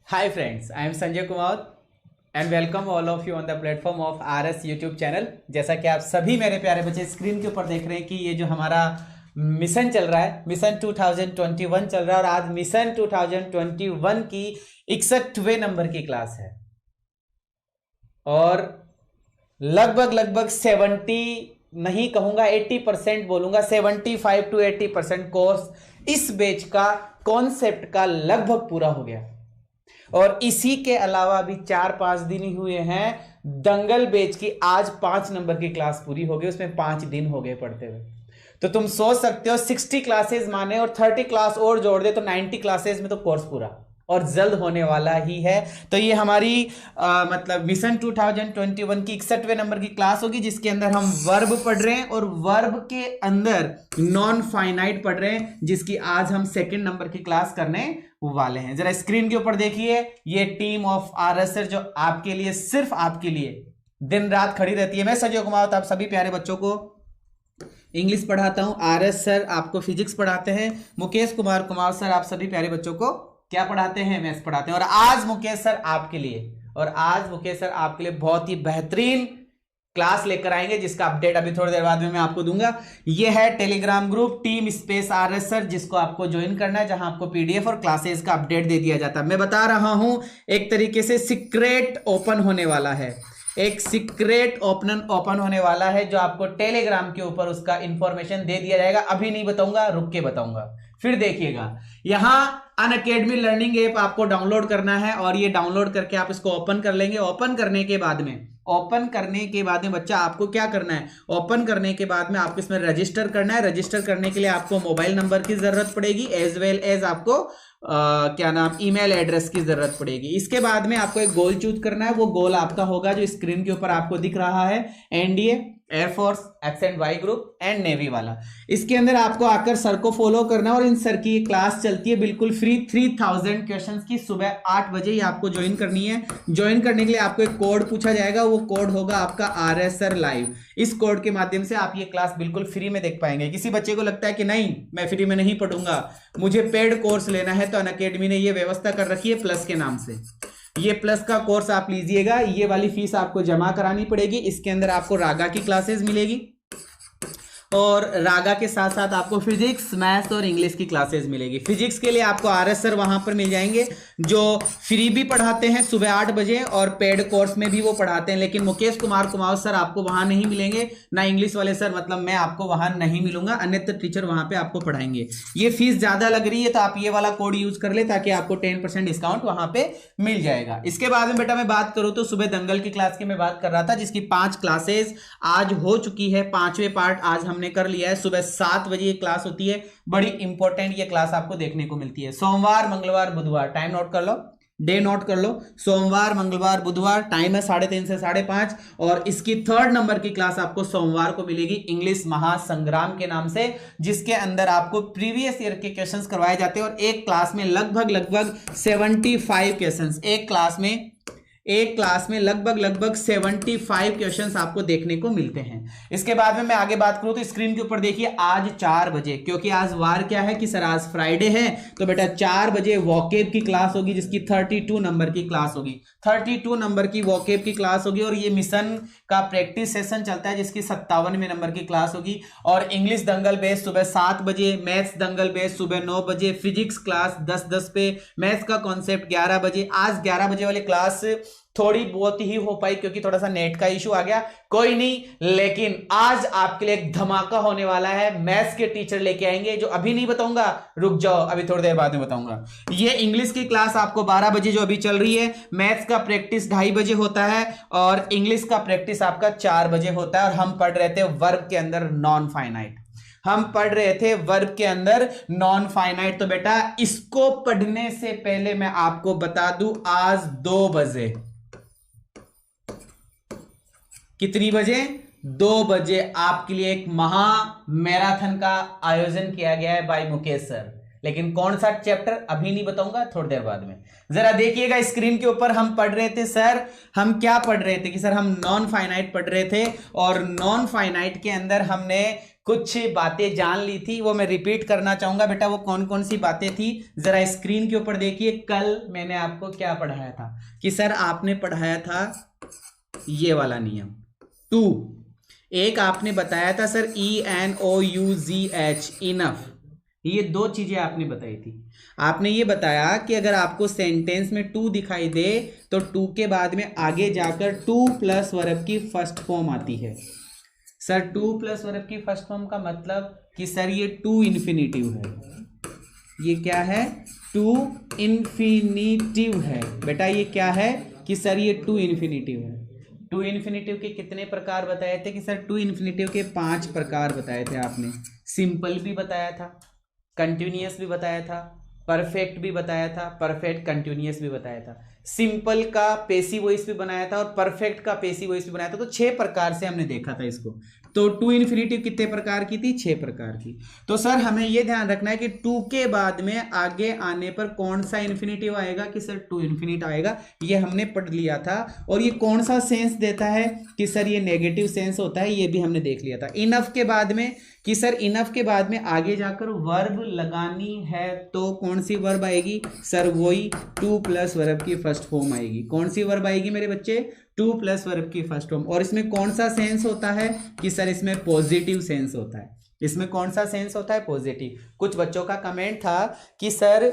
Hi friends, I am Sanjay Kumar and welcome all of you on the platform of RS YouTube channel। जैसा कि आप सभी मेरे प्यारे बच्चे स्क्रीन के ऊपर देख रहे हैं कि ये जो हमारा मिशन चल रहा है, मिशन 2021 चल रहा है और आज मिशन 2021 की 61वें नंबर की क्लास है और लगभग 70 नहीं कहूंगा 80% बोलूंगा, 75 to 80% कोर्स इस बैच का कॉन्सेप्ट का लगभग पूरा हो गया और इसी के अलावा भी 4-5 दिन ही हुए हैं दंगल बैच की। आज 5 नंबर की क्लास पूरी हो गई, उसमें 5 दिन हो गए पढ़ते हुए। तो तुम सोच सकते हो 60 क्लासेस माने और 30 क्लास और जोड़ दे तो 90 क्लासेस में तो कोर्स पूरा और जल्द होने वाला ही है। तो ये हमारी मतलब मिशन 2021 की 61वें नंबर की क्लास होगी जिसके अंदर हम वर्ब पढ़ रहे हैं और वर्ब के अंदर नॉन फाइनाइट पढ़ रहे हैं जिसकी आज हम 2nd नंबर की क्लास करने वाले हैं। जरा स्क्रीन के ऊपर देखिए, ये टीम ऑफ RS सर जो आपके लिए, सिर्फ आपके लिए दिन रात खड़ी रहती है। मैं संजय कुमार आप सभी प्यारे बच्चों को इंग्लिश पढ़ाता हूं, RS सर आपको फिजिक्स पढ़ाते हैं, मुकेश कुमार सर आप सभी प्यारे बच्चों को क्या पढ़ाते हैं, मैथ्स पढ़ाते हैं। और आज मुकेश सर आपके लिए बहुत ही बेहतरीन क्लास लेकर आएंगे जिसका अपडेट अभी थोड़ी देर बाद में मैं आपको दूंगा। ये है Telegram group team space RS sir जिसको आपको ज्वाइन करना है, जहां आपको PDF और क्लासेस का अपडेट दे दिया जाता है। मैं बता रहा हूं एक तरीके से सीक्रेट ओपन होने वाला है, एक सीक्रेट ओपन होने वाला है जो आपको टेलीग्राम के ऊपर उसका इंफॉर्मेशन दे दिया जाएगा। अभी नहीं बताऊंगा, रुक के बताऊंगा, फिर देखिएगा। यहां अनअकैडमी लर्निंग ऐप आपको डाउनलोड करना है और ये डाउनलोड करके आप इसको ओपन कर लेंगे। ओपन करने के बाद में बच्चा आपको क्या करना है, ओपन करने के बाद में आपको इसमें रजिस्टर करना है। रजिस्टर करने के लिए आपको मोबाइल नंबर की जरूरत पड़ेगी एज वेल एज आपको ईमेल एड्रेस की जरूरत पड़ेगी। इसके बाद में आपको एक गोल चूज करना है। वो गोल आपका होगा जो स्क्रीन के ऊपर आपको दिख रहा है, NDA, air force, X&Y group and navy वाला। इसके अंदर आपको आकर सर को फॉलो करना है और इन सर की क्लास चलती है बिल्कुल फ्री 3000 क्वेश्चंस की। सुबह 8 बजे ही आपको ज्वाइन करनी है। ज्वाइन करने के लिए आपको एक कोड पूछा जाएगा, वो कोड होगा आपका RS सर लाइव। इस कोड के माध्यम से आप ये क्लास बिल्कुल फ्री में देख पाएंगे। किसी बच्चे को लगता है कि नहीं मैं फ्री में नहीं पढ़ूंगा, मुझे पेड कोर्स लेना है, तो अनअकैडमी ने ये व्यवस्था कर रखी है प्लस के नाम से। ये प्लस का कोर्स आप लीजिएगा, ये वाली फीस आपको जमा करानी पड़ेगी। इसके अंदर आपको रागा की क्लासेस मिलेगी और रागा के साथ साथ आपको फिजिक्स, मैथ्स और इंग्लिश की क्लासेस मिलेगी। फिजिक्स के लिए आपको RS सर वहां पर मिल जाएंगे जो फ्री भी पढ़ाते हैं सुबह 8 बजे और पेड कोर्स में भी वो पढ़ाते हैं। लेकिन मुकेश कुमार सर आपको वहां नहीं मिलेंगे, ना इंग्लिश वाले सर, मतलब मैं आपको वहां नहीं मिलूंगा, अन्यत्र टीचर वहां पे आपको पढ़ाएंगे। ये फीस ज्यादा लग रही है तो आप ये वाला कोड यूज कर ले ताकि आपको 10% डिस्काउंट वहां पे मिल जाएगा। इसके बाद में बेटा मैं बात करूं तो सुबह दंगल की क्लास की मैं बात कर रहा था जिसकी 5 क्लासेस आज हो चुकी है। 5वें पार्ट आज हमने कर लिया है। सुबह 7 बजे ये क्लास होती है, बड़ी इंपॉर्टेंट ये क्लास आपको देखने को मिलती है। सोमवार, मंगलवार, बुधवार, टाइम नोट कर लो, डे नोट कर लो। सोमवार, मंगलवार, बुधवार, टाइम है 3:30 से 5:30 और इसकी 3rd नंबर की क्लास आपको सोमवार को मिलेगी इंग्लिश महासंग्राम के नाम से, जिसके अंदर आपको प्रीवियस ईयर के क्वेश्चंस करवाए जाते हैं और एक क्लास में लगभग 75 क्वेश्चंस, एक क्लास में लगभग 75 क्वेश्चंस आपको देखने को मिलते हैं। इसके बाद में मैं आगे बात करूं तो स्क्रीन के ऊपर देखिए आज 4 बजे, क्योंकि आज वार क्या है कि सर आज फ्राइडे है, तो बेटा 4 बजे वॉकेब की क्लास होगी जिसकी 32 नंबर की क्लास होगी। 32 नंबर की वॉकेब की क्लास होगी और ये मिशन का प्रैक्टिस सेशन चलता है जिसकी 57वें नंबर की क्लास होगी। और इंग्लिश दंगल बेस सुबह 7 बजे, मैथ्स दंगल बेस सुबह 9 बजे, फिजिक्स क्लास 10:10 पे, मैथ्स का कॉन्सेप्ट 11 बजे। आज 11 बजे वाली क्लास थोड़ी बहुत ही हो पाई क्योंकि थोड़ा सा नेट का इशू आ गया, कोई नहीं, लेकिन आज आपके लिए एक धमाका होने वाला है। मैथ्स के टीचर लेके आएंगे जो अभी नहीं बताऊंगा, रुक जाओ अभी थोड़ी देर बाद में बताऊंगा। ये इंग्लिश की क्लास आपको 12 बजे जो अभी चल रही है, मैथ्स का प्रैक्टिस 2:30 बजे होता है और इंग्लिश का प्रैक्टिस आपका 4 बजे होता है और हम पढ़ रहे थे वर्ब के अंदर नॉन फाइनाइट। हम पढ़ रहे थे वर्ब के अंदर नॉन फाइनाइट। तो बेटा इसको पढ़ने से पहले मैं आपको बता दूं, आज 2 बजे, कितनी बजे? 2 बजे आपके लिए एक महा मैराथन का आयोजन किया गया है बाय मुकेश सर। लेकिन कौन सा चैप्टर अभी नहीं बताऊंगा, थोड़ी देर बाद में। जरा देखिएगा स्क्रीन के ऊपर, हम पढ़ रहे थे सर, हम क्या पढ़ रहे थे कि सर हम नॉन फाइनाइट पढ़ रहे थे, और नॉन फाइनाइट के अंदर हमने कुछ बातें जान ली थी, वो मैं रिपीट करना चाहूंगा बेटा। वो कौन कौन सी बातें थी जरा स्क्रीन के ऊपर देखिए। कल मैंने आपको क्या पढ़ाया था कि सर आपने पढ़ाया था ये वाला नियम 2। एक आपने बताया था सर ENOUGH, इनफ। ये 2 चीजें आपने बताई थी। आपने ये बताया कि अगर आपको सेंटेंस में 2 दिखाई दे तो 2 के बाद में आगे जाकर 2 प्लस वर्ब की फर्स्ट फॉर्म आती है। सर 2 प्लस वर्ब की फर्स्ट फॉर्म का मतलब कि सर ये 2 इन्फिनिटिव है। ये क्या है? 2 इन्फिनिटिव है बेटा। ये क्या है कि सर ये 2 इन्फिनिटिव है। 2 इन्फिनिटिव के कितने प्रकार बताए थे कि सर 2 इन्फिनिटिव के 5 प्रकार बताए थे आपने। सिंपल भी बताया था, कंटिन्यूअस भी बताया था, परफेक्ट भी बताया था, परफेक्ट कंटिन्यूअस भी बताया था, सिंपल का पेसिव वॉइस भी बनाया था, और परफेक्ट का पेसिव वॉइस भी बनाया था। तो 6 प्रकार से हमने देखा था इसको। तो 2 इन्फिनिटिव कितने प्रकार की थी? 6 प्रकार की। तो सर हमें यह ध्यान रखना है कि 2 के बाद में आगे आने पर कौन सा इन्फिनिटिव आएगा कि सर 2 इन्फिनिट आएगा। ये हमने पढ़ लिया था। और ये कौन सा सेंस देता है कि सर ये नेगेटिव सेंस होता है, ये भी हमने देख लिया था। इनफ के बाद में कि सर इनफ के बाद में आगे जाकर वर्ब लगानी है तो कौन सी वर्ब आएगी? सर वही 2 प्लस वर्ब की फर्स्ट फॉर्म आएगी। कौन सी वर्ब आएगी मेरे बच्चे? 2 प्लस वर्ब की फर्स्ट फॉर्म। और इसमें कौन सा सेंस होता है कि सर इसमें पॉजिटिव सेंस होता है। इसमें कौन सा सेंस होता है? पॉजिटिव। कुछ बच्चों का कमेंट था कि सर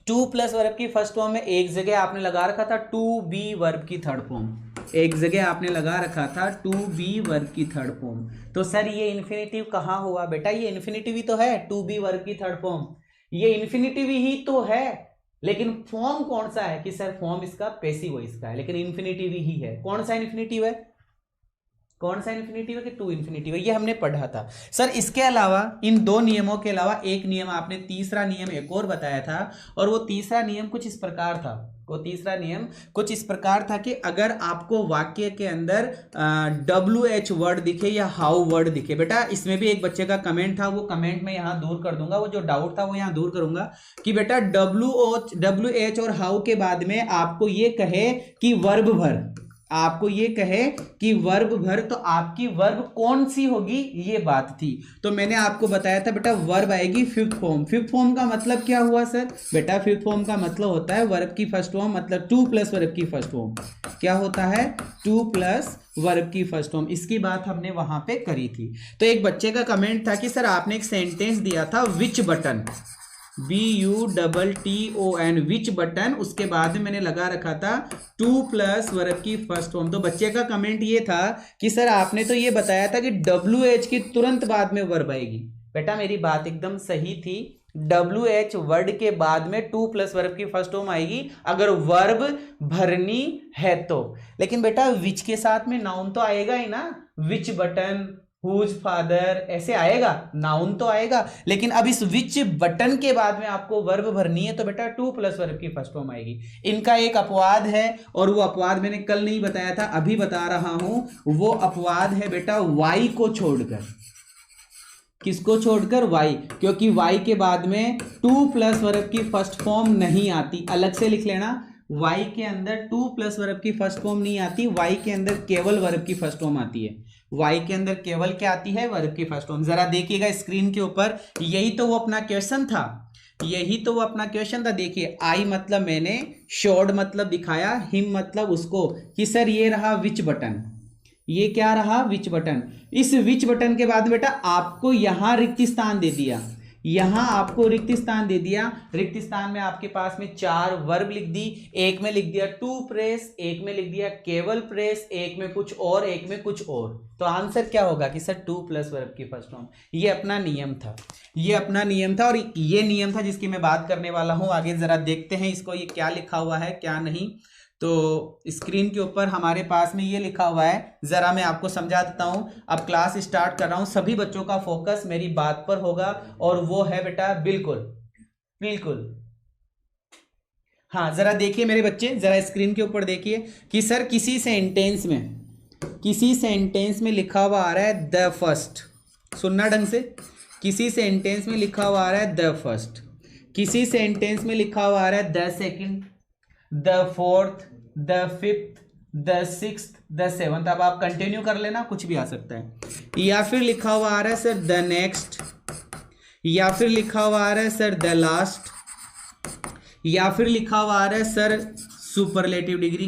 2 प्लस वर्ब की फर्स्ट फॉर्म में एक जगह आपने लगा रखा था 2B वर्ब की थर्ड फॉर्म। एक जगह आपने लगा रखा था 2B वर्ब की थर्ड फॉर्म। तो सर ये इन्फिनिटिव कहाँ हुआ बेटा? ये इन्फिनिटिव ही तो है 2B वर्ब की थर्ड फॉर्म। ये इन्फिनिटिव ही तो है, लेकिन फॉर्म कौन सा है कि सर फॉर्म इसका पैसिव वॉइस का है, लेकिन इन्फिनिटिव ही है। कौन सा इन्फिनिटिव है? कौन सा इन्फिनिटिव है कि 2 इन्फिनिटिव है? ये हमने पढ़ा था सर। इसके अलावा इन 2 नियमों के अलावा एक नियम आपने, तीसरा नियम एक और बताया था, और वो तीसरा नियम कुछ इस प्रकार था। वो तीसरा नियम कुछ इस प्रकार था कि अगर आपको वाक्य के अंदर WH वर्ड दिखे या हाउ वर्ड दिखे, बेटा इसमें भी एक बच्चे का कमेंट था, वो कमेंट में यहाँ दूर कर दूंगा, वो जो डाउट था वो यहाँ दूर करूंगा कि बेटा WH और हाउ के बाद में आपको ये कहे कि वर्ब भर, आपको ये कहे कि वर्ब भर, तो आपकी वर्ब कौन सी होगी, ये बात थी। तो मैंने आपको बताया था बेटा वर्ब आएगी फिफ्थ फॉर्म। फिफ्थ फॉर्म का मतलब क्या हुआ सर? बेटा फिफ्थ फॉर्म का मतलब होता है वर्ब की फर्स्ट फॉर्म, मतलब 2 प्लस वर्ब की फर्स्ट फॉर्म। क्या होता है? 2 प्लस वर्ब की फर्स्ट फॉर्म। इसकी बात हमने वहां पे करी थी। तो एक बच्चे का कमेंट था कि सर आपने एक सेंटेंस दिया था विच बटन, BUTTON, विच बटन, उसके बाद में मैंने लगा रखा था 2 प्लस वर्ब की फर्स्ट फॉर्म। तो बच्चे का कमेंट ये था कि सर आपने तो ये बताया था कि WH की तुरंत बाद में वर्ब आएगी। बेटा मेरी बात एकदम सही थी, WH वर्ड के बाद में 2 प्लस वर्ब की फर्स्ट फॉर्म आएगी अगर वर्ब भरनी है तो। लेकिन बेटा विच के साथ में नाउन तो आएगा ही ना, विच बटन, हुज फादर, ऐसे आएगा, नाउन तो आएगा। लेकिन अब इस विच बटन के बाद में आपको वर्ब भरनी है तो बेटा 2 प्लस वर्ब की फर्स्ट फॉर्म आएगी। इनका एक अपवाद है, और वो अपवाद मैंने कल नहीं बताया था, अभी बता रहा हूं। वो अपवाद है बेटा वाई को छोड़कर। किसको छोड़कर? वाई। क्योंकि वाई के बाद में 2 प्लस वर्ब की फर्स्ट फॉर्म नहीं आती। अलग से लिख लेना, वाई के अंदर 2 प्लस वर्ब की फर्स्ट फॉर्म नहीं आती। वाई के अंदर केवल वर्ब की फर्स्ट फॉर्म आती है। वाई के अंदर केवल क्या आती है? वर्ब की फर्स्ट फॉर्म। जरा देखिएगा स्क्रीन के ऊपर, यही तो वो अपना क्वेश्चन था, यही तो वो अपना क्वेश्चन था। देखिए आई मतलब मैंने, शोड मतलब दिखाया, हिम मतलब उसको, कि सर ये रहा विच बटन। ये क्या रहा? विच बटन। इस विच बटन के बाद बेटा आपको यहां रिक्त स्थान दे दिया, यहां आपको रिक्त स्थान दे दिया। रिक्त स्थान में आपके पास में 4 वर्ब लिख दी। एक में लिख दिया टू प्रेस, एक में लिख दिया केवल प्रेस, एक में कुछ और, एक में कुछ और। तो आंसर क्या होगा कि सर 2 प्लस वर्ब की फर्स्ट फॉर्म। ये अपना नियम था, ये अपना नियम था, और ये नियम था जिसकी मैं बात करने वाला हूं। आगे जरा देखते हैं इसको, ये क्या लिखा हुआ है क्या नहीं। तो स्क्रीन के ऊपर हमारे पास में ये लिखा हुआ है, जरा मैं आपको समझा देता हूं। अब क्लास स्टार्ट कर रहा हूं, सभी बच्चों का फोकस मेरी बात पर होगा और वो है बेटा बिल्कुल बिल्कुल। हाँ जरा देखिए मेरे बच्चे, जरा स्क्रीन के ऊपर देखिए कि सर किसी सेंटेंस में लिखा हुआ आ रहा है द फर्स्ट, सुनना ढंग से, किसी सेंटेंस में लिखा हुआ आ रहा है द फर्स्ट, किसी सेंटेंस में लिखा हुआ आ रहा है the second, the fourth, the fifth, the sixth, the seventh. अब आप कंटिन्यू कर लेना, कुछ भी आ सकता है। या फिर लिखा हुआ आ रहा है सर द नेक्स्ट, या फिर लिखा हुआ आ रहा है सर द लास्ट, या फिर लिखा हुआ आ रहा है सर सुपरलेटिव डिग्री।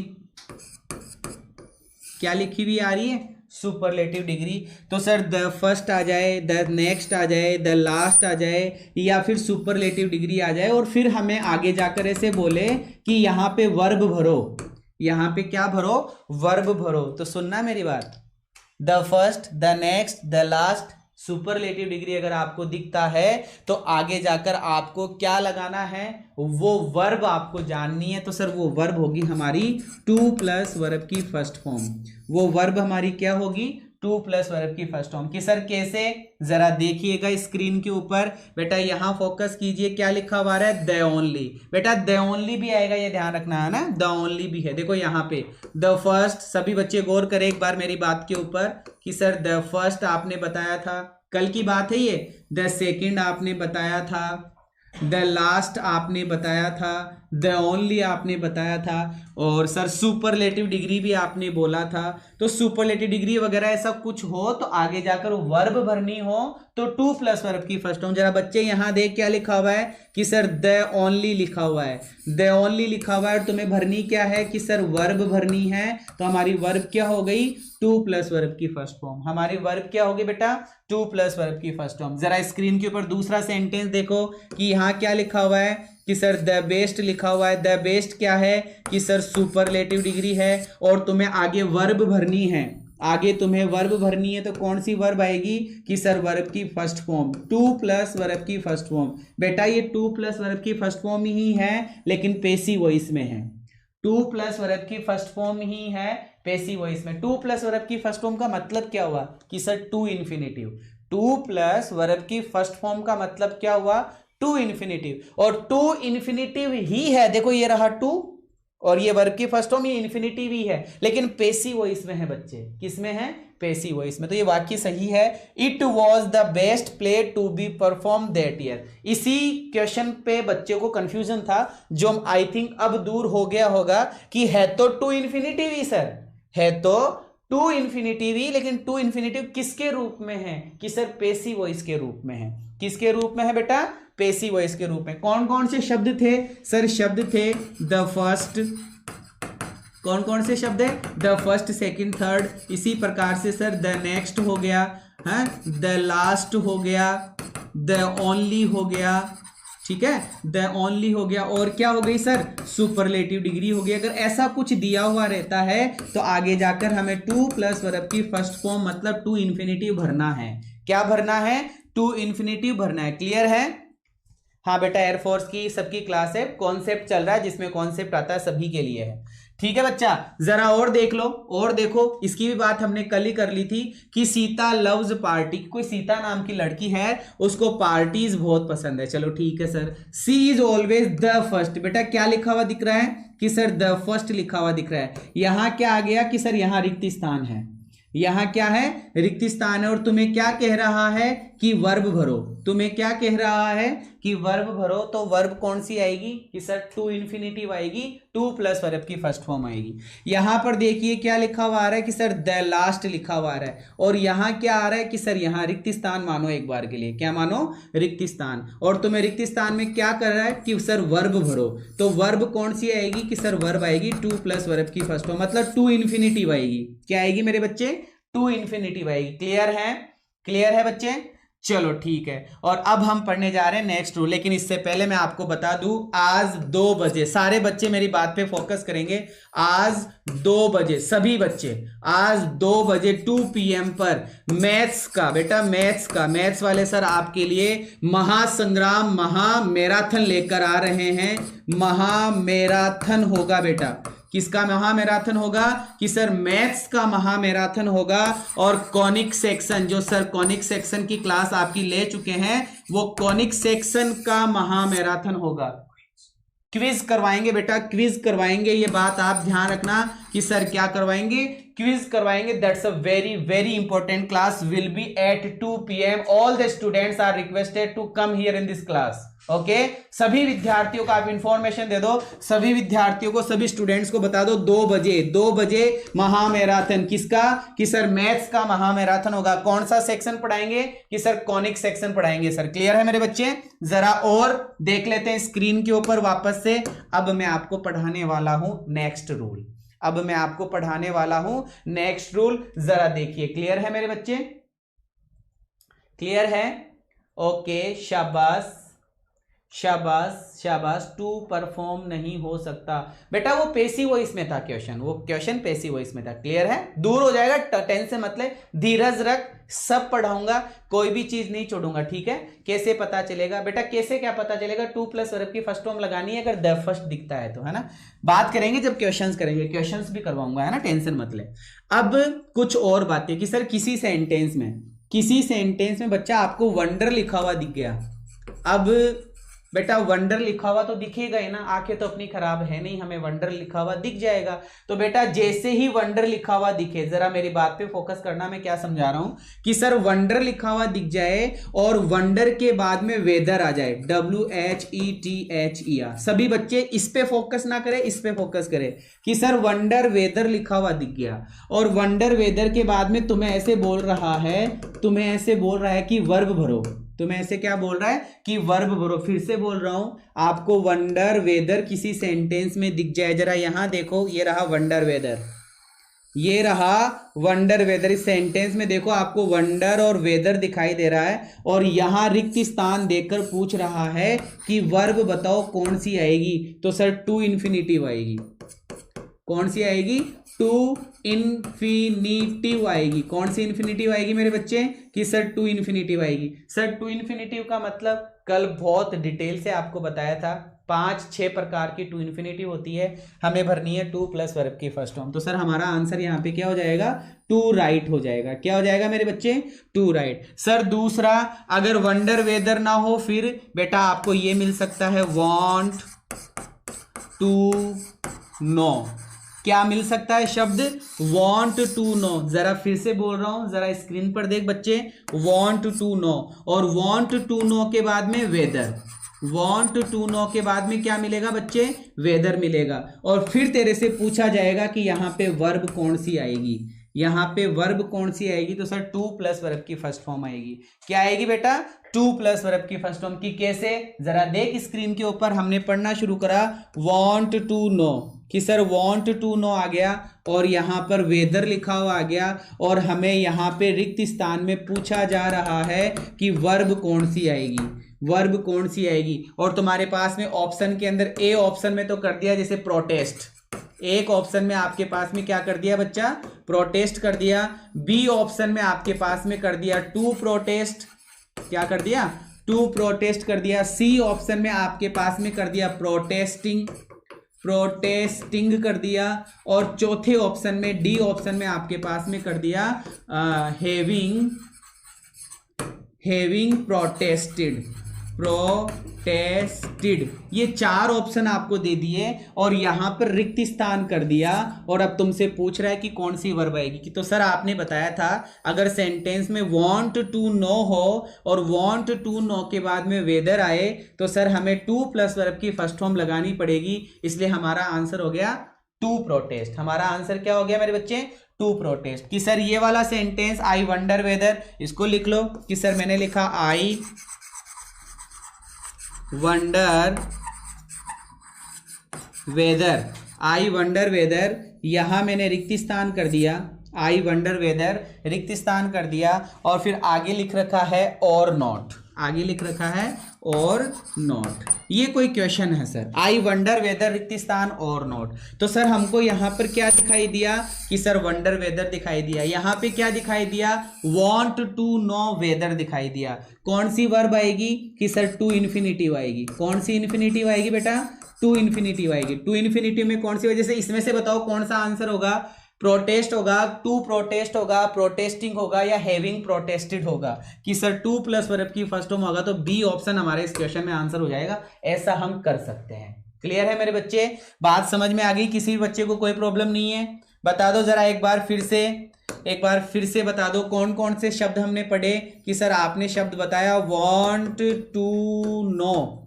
क्या लिखी हुई आ रही है? Superlative degree. तो सर द फर्स्ट आ जाए, द नेक्स्ट आ जाए, द लास्ट आ जाए, या फिर सुपरलेटिव डिग्री आ जाए, और फिर हमें आगे जाकर ऐसे बोले कि यहाँ पे वर्ब भरो, यहाँ पे क्या भरो? वर्ब भरो। तो सुनना मेरी बात, the first, the next, the last, superlative degree अगर आपको दिखता है तो आगे जाकर आपको क्या लगाना है? वो वर्ब आपको जाननी है। तो सर वो वर्ब होगी हमारी टू प्लस वर्ब की फर्स्ट फॉर्म। वो वर्ब हमारी क्या होगी? टू प्लस वर्ब की फर्स्ट फॉर्म। कि सर कैसे? जरा देखिएगा स्क्रीन के ऊपर, बेटा यहां फोकस कीजिए, क्या लिखा हुआ है? The only. बेटा द ओनली भी आएगा, ये ध्यान रखना है ना, द ओनली भी है। देखो यहाँ पे द फर्स्ट, सभी बच्चे गौर करें एक बार मेरी बात के ऊपर कि सर द फर्स्ट आपने बताया था, कल की बात है ये। द सेकंड आपने बताया था, द लास्ट आपने बताया था, द ओनली आपने बताया था, और सर सुपरलेटिव डिग्री भी आपने बोला था। तो सुपरलेटिव डिग्री वगैरह ऐसा कुछ हो तो आगे जाकर वर्ब भरनी हो तो टू प्लस वर्ब की फर्स्ट फॉर्म। जरा बच्चे यहां देख क्या लिखा हुआ है कि सर द ओनली लिखा हुआ है, द ओनली लिखा हुआ है, और तुम्हें भरनी क्या है कि सर वर्ब भरनी है। तो हमारी वर्ब क्या हो गई? टू प्लस वर्ब की फर्स्ट फॉर्म। हमारी वर्ब क्या होगी बेटा? टू प्लस वर्ब की फर्स्ट फॉर्म। जरा स्क्रीन के ऊपर दूसरा सेंटेंस देखो कि यहाँ क्या लिखा हुआ है कि सर द बेस्ट लिखा हुआ है। द बेस्ट क्या है कि सर सुपरलेटिव डिग्री है, और तुम्हें आगे वर्ब भरनी है, आगे तुम्हें वर्ब भरनी है। तो कौन सी वर्ब आएगी कि सर वर्ब की first form, to plus verb की फर्स्ट फॉर्म। बेटा ये टू प्लस वर्ब की फर्स्ट फॉर्म ही है लेकिन पेसिव वॉइस में है। टू प्लस वर्ब की फर्स्ट फॉर्म ही है पेसिव वॉइस में। टू प्लस वर्ब की फर्स्ट फॉर्म का मतलब क्या हुआ कि sir to infinitive. To plus verb की फर्स्ट फॉर्म का मतलब क्या हुआ? To infinitive. और टू इन्फिनेटिव ही है, देखो ये रहा टू, और ये वर्ब की फर्स्ट फॉर्म ये इन्फिनेटिव ही है, लेकिन पेसिव वॉइस में है बच्चे। किसमें है? पेसिव वॉइस में। तो ये वाक्य सही है। It was the best play to be perform that year. इसी क्वेश्चन पे बच्चे को कंफ्यूजन था, जो आई थिंक अब दूर हो गया होगा कि है तो टू इन्फिनेटिव ही सर, है तो टू इन्फिनेटिव ही, लेकिन टू इन्फिनेटिव किसके रूप में है कि सर पेसिव वॉइस के रूप में है। किसके रूप में है बेटा? पेसिव वॉइस के रूप में। कौन कौन से शब्द थे सर? शब्द थे द फर्स्ट, कौन कौन से शब्द है? The first, second, third. इसी प्रकार से सर द नेक्स्ट हो गया, है द लास्ट हो गया, द ओनली हो गया, ठीक है, द ओनली हो गया, और क्या हो गई सर? सुपरलेटिव डिग्री हो गई। अगर ऐसा कुछ दिया हुआ रहता है तो आगे जाकर हमें टू प्लस वर्ब की फर्स्ट फॉर्म मतलब टू इन्फिनेटिव भरना है। क्या भरना है? टू इन्फिनेटिव भरना है। क्लियर है? हाँ बेटा, एयरफोर्स की सबकी क्लास है, कॉन्सेप्ट चल रहा है, जिसमें कॉन्सेप्ट आता है सभी के लिए है। ठीक है बच्चा, जरा और देख लो, और देखो, इसकी भी बात हमने कल ही कर ली थी कि सीता लव्स पार्टी। कोई सीता नाम की लड़की है, उसको पार्टीज बहुत पसंद है। चलो ठीक है sir. She is always the first. बेटा क्या लिखा हुआ दिख रहा है कि सर द फर्स्ट लिखा हुआ दिख रहा है। यहां क्या आ गया कि सर यहां रिक्त स्थान है, यहां क्या है? रिक्त स्थान है। और तुम्हें क्या कह रहा है कि वर्ब भरो। तुम्हें क्या कह रहा है कि वर्ब भरो। तो वर्ब कौन सी आएगी कि सर टू इन्फिनेटिव आएगी, टू प्लस वर्ब की फर्स्ट फॉर्म आएगी। यहां पर देखिए क्या लिखा हुआ आ रहा है कि सर द लास्ट लिखा हुआ आ रहा है, और यहां क्या आ रहा है कि सर यहां रिक्त स्थान मानो एक बार के लिए। क्या मानो? रिक्त स्थान। और तुम्हें रिक्त स्थान में क्या कर रहा है कि सर वर्ब भरो। तो वर्ब कौन सी आएगी कि सर वर्ब आएगी टू प्लस वर्ब की फर्स्ट फॉर्म, मतलब टू इन्फिनेटिव आएगी। क्या आएगी मेरे बच्चे? टू इन्फिनेटिव आएगी। क्लियर है? क्लियर है बच्चे? चलो ठीक है। और अब हम पढ़ने जा रहे हैं नेक्स्ट रूल, लेकिन इससे पहले मैं आपको बता दूं, आज 2 बजे सारे बच्चे मेरी बात पे फोकस करेंगे। आज 2 बजे सभी बच्चे, आज 2 बजे 2 PM पर मैथ्स का, बेटा मैथ्स का, मैथ्स वाले सर आपके लिए महासंग्राम महा मैराथन लेकर आ रहे हैं। महा मैराथन होगा बेटा, किसका महामैराथन होगा कि सर मैथ्स का महामैराथन होगा। और कॉनिक सेक्शन, जो सर कॉनिक सेक्शन की क्लास आपकी ले चुके हैं, वो कॉनिक सेक्शन का महामैराथन होगा। क्विज करवाएंगे बेटा, क्विज करवाएंगे, ये बात आप ध्यान रखना कि सर क्या करवाएंगे, क्विज करवाएंगे। That's a very very important class, will be at 2 PM। All the students are requested to come here in this class. Okay, सभी विद्यार्थियों को आप इंफॉर्मेशन दे दो, सभी विद्यार्थियों को, सभी स्टूडेंट्स को बता दो 2 बजे महामैराथन किसका कि सर मैथ्स का महामैराथन होगा। कौन सा सेक्शन पढ़ाएंगे कि सर कॉनिक सेक्शन पढ़ाएंगे सर। क्लियर है मेरे बच्चे? जरा और देख लेते हैं स्क्रीन के ऊपर वापस से। अब मैं आपको पढ़ाने वाला हूं नेक्स्ट रूल, अब मैं आपको पढ़ाने वाला हूं नेक्स्ट रूल, जरा देखिए। क्लियर है मेरे बच्चे? क्लियर है? ओके, शाबाश शाबाश शाबाश। टू परफॉर्म नहीं हो सकता बेटा, वो पैसिव वॉइस में था क्वेश्चन, वो क्वेश्चन पैसिव वॉइस में था। क्लियर है? दूर हो जाएगा, टेंशन मत ले, धीरज रख, सब पढ़ाऊंगा, कोई भी चीज नहीं छोड़ूंगा। ठीक है? कैसे पता चलेगा बेटा? कैसे क्या पता चलेगा? 2+ वर्ब की फर्स्ट फॉर्म लगानी है, अगर द फर्स्ट दिखता है तो, है ना। बात करेंगे जब क्वेश्चंस करेंगे, क्वेश्चंस भी करवाऊंगा, है ना, टेंशन मत ले। अब कुछ और बातें कि सर किसी सेंटेंस में बच्चा आपको वंडर लिखा हुआ दिख गया। अब बेटा वंडर लिखा हुआ तो दिखेगा ही ना, आंखें तो अपनी खराब है नहीं, हमें वंडर लिखा हुआ दिख जाएगा। तो बेटा जैसे ही वंडर लिखा हुआ दिखे, जरा मेरी बात पे फोकस करना, मैं क्या समझा रहा हूं कि सर वंडर लिखा हुआ दिख जाए और वंडर के बाद में वेदर आ जाए, WHETHER। सभी बच्चे इस पे फोकस ना करें, इस पे फोकस करें कि सर वंडर वेदर लिखा हुआ दिख गया और वंडर वेदर के बाद में तुम्हें ऐसे बोल रहा है कि वर्ब भरो। तुम्हें ऐसे क्या बोल रहा है कि वर्ब भरो। फिर से बोल रहा हूं, आपको वंडर वेदर किसी सेंटेंस में दिख जाए, जरा यहां देखो, ये रहा वंडर वेदर, ये रहा वंडर वेदर। इस सेंटेंस में देखो आपको वंडर और वेदर दिखाई दे रहा है और यहां रिक्त स्थान देकर पूछ रहा है कि वर्ब बताओ कौन सी आएगी। तो सर टू इन्फिनिटिव आएगी। कौन सी आएगी? टू इन्फिनिटिव आएगी। कौन सी इन्फिनिटिव आएगी मेरे बच्चे? कि सर टू इन्फिनिटिव आएगी। सर टू इन्फिनिटिव का मतलब कल बहुत डिटेल से आपको बताया था, 5-6 प्रकार की टू इन्फिनिटिव होती है, हमें भरनी है 2+ वर्ब की फर्स्ट फॉर्म। तो सर हमारा आंसर यहाँ पे क्या हो जाएगा? टू राइट हो जाएगा। क्या हो जाएगा मेरे बच्चे? To right. सर दूसरा, अगर वंडर वेदर ना हो फिर बेटा आपको ये मिल सकता है वांट टू नो। क्या मिल सकता है शब्द? want to know। जरा फिर से बोल रहा हूं, जरा स्क्रीन पर देख बच्चे, want to know। और want to know के बाद में वेदर, want to know के बाद में क्या मिलेगा बच्चे? वेदर मिलेगा। और फिर तेरे से पूछा जाएगा कि यहाँ पे वर्ब कौन सी आएगी, यहाँ पे वर्ब कौन सी आएगी। तो सर 2+ वर्ब की फर्स्ट फॉर्म आएगी। क्या आएगी बेटा? 2+ वर्ब की फर्स्ट फॉर्म की। कैसे? जरा देख स्क्रीन के ऊपर, हमने पढ़ना शुरू करा want to know कि सर want to know आ गया और यहाँ पर वेदर लिखा हुआ आ गया और हमें यहाँ पे रिक्त स्थान में पूछा जा रहा है कि वर्ब कौन सी आएगी, वर्ब कौन सी आएगी। और तुम्हारे पास में ऑप्शन के अंदर ए ऑप्शन में तो कर दिया जैसे प्रोटेस्ट, एक ऑप्शन में आपके पास में क्या कर दिया बच्चा? प्रोटेस्ट कर दिया। बी ऑप्शन में आपके पास में कर दिया टू प्रोटेस्ट, क्या कर दिया? टू प्रोटेस्ट कर दिया। सी ऑप्शन में आपके पास में कर दिया प्रोटेस्टिंग कर दिया। और चौथे ऑप्शन में, डी ऑप्शन में आपके पास में कर दिया हैविंग प्रोटेस्टेड। ये 4 ऑप्शन आपको दे दिए और यहां पर रिक्त स्थान कर दिया और अब तुमसे पूछ रहा है कि कौन सी वर्ब आएगी। कि तो सर आपने बताया था अगर सेंटेंस में want to know हो और want to know के बाद में वेदर आए तो सर हमें 2+ वर्ब की फर्स्ट फॉर्म लगानी पड़ेगी। इसलिए हमारा आंसर हो गया टू प्रोटेस्ट। हमारा आंसर क्या हो गया मेरे बच्चे? To protest. कि सर ये वाला सेंटेंस आई वंडर वेदर, इसको लिख लो कि सर मैंने लिखा I wonder whether, I wonder whether, यहां मैंने रिक्त स्थान कर दिया, आई वंडर वेदर रिक्त स्थान कर दिया और फिर आगे लिख रखा है और नॉट, आगे लिख रखा है और नॉट। ये कोई क्वेश्चन है सर, आई वंडर वेदर रिक्त स्थान और नॉट। तो सर हमको यहाँ पर क्या दिखाई दिया कि सर वंडर वेदर दिखाई दिया, यहाँ पे क्या दिखाई दिया, वांट टू नो वेदर दिखाई दिया। कौन सी वर्ब आएगी कि सर टू इन्फिनिटिव आएगी। कौन सी इन्फिनिटिव आएगी बेटा, टू इन्फिनिटिव आएगी। टू इन्फिनिटिव में कौन सी वजह से, इसमें से बताओ कौन सा आंसर होगा, प्रोटेस्ट होगा, टू प्रोटेस्ट होगा, प्रोटेस्टिंग होगा या हैविंग प्रोटेस्टेड होगा। कि सर टू प्लस वर्ब की फर्स्ट फॉर्म होगा, तो बी ऑप्शन हमारे इस क्वेश्चन में आंसर हो जाएगा। ऐसा हम कर सकते हैं। क्लियर है मेरे बच्चे, बात समझ में आ गई, किसी भी बच्चे को कोई प्रॉब्लम नहीं है। बता दो जरा एक बार फिर से बता दो कौन कौन से शब्द हमने पढ़े। कि सर आपने शब्द बताया want to know,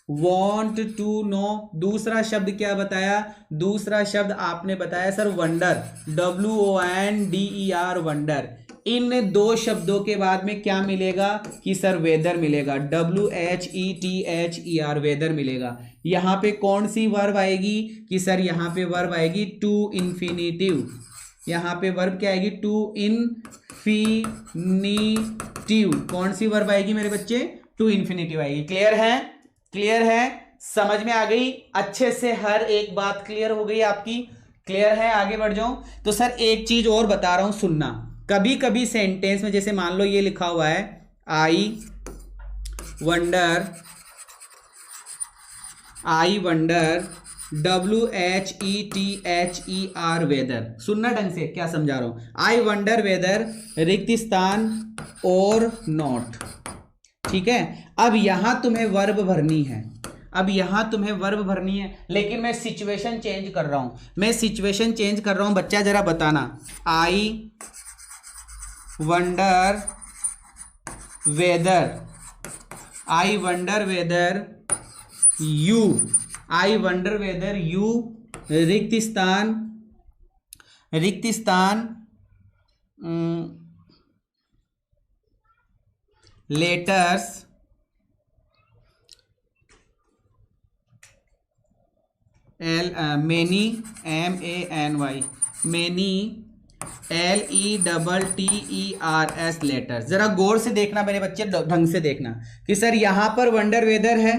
want to know। दूसरा शब्द क्या बताया, दूसरा शब्द आपने बताया सर वंडर, WONDER वंडर। इन दो शब्दों के बाद में क्या मिलेगा कि सर वेदर मिलेगा, WHETHER वेदर मिलेगा। यहां पे कौन सी वर्ब आएगी कि सर यहां पे वर्ब आएगी टू इन्फिनिटिव। यहां पे वर्ब क्या आएगी, टू इन्फिनिटिव। कौन सी वर्ब आएगी मेरे बच्चे, टू इन्फिनिटिव आएगी। क्लियर है, क्लियर है, समझ में आ गई अच्छे से, हर एक बात क्लियर हो गई आपकी। क्लियर है, आगे बढ़ जाऊं तो सर एक चीज और बता रहा हूं सुनना। कभी कभी सेंटेंस में जैसे मान लो ये लिखा हुआ है आई वंडर WHETHER वेदर। सुनना ढंग से क्या समझा रहा हूं, आई वंडर वेदर रिक्त स्थान और नॉट। ठीक है, अब यहां तुम्हें वर्ब भरनी है, लेकिन मैं सिचुएशन चेंज कर रहा हूं, बच्चा जरा बताना। आई वंडर वेदर यू रिक्त स्थान लेटर्स many LETTERS लेटर्स। जरा गौर से देखना मेरे बच्चे, ढंग से देखना कि सर यहां पर वंडर वेदर है,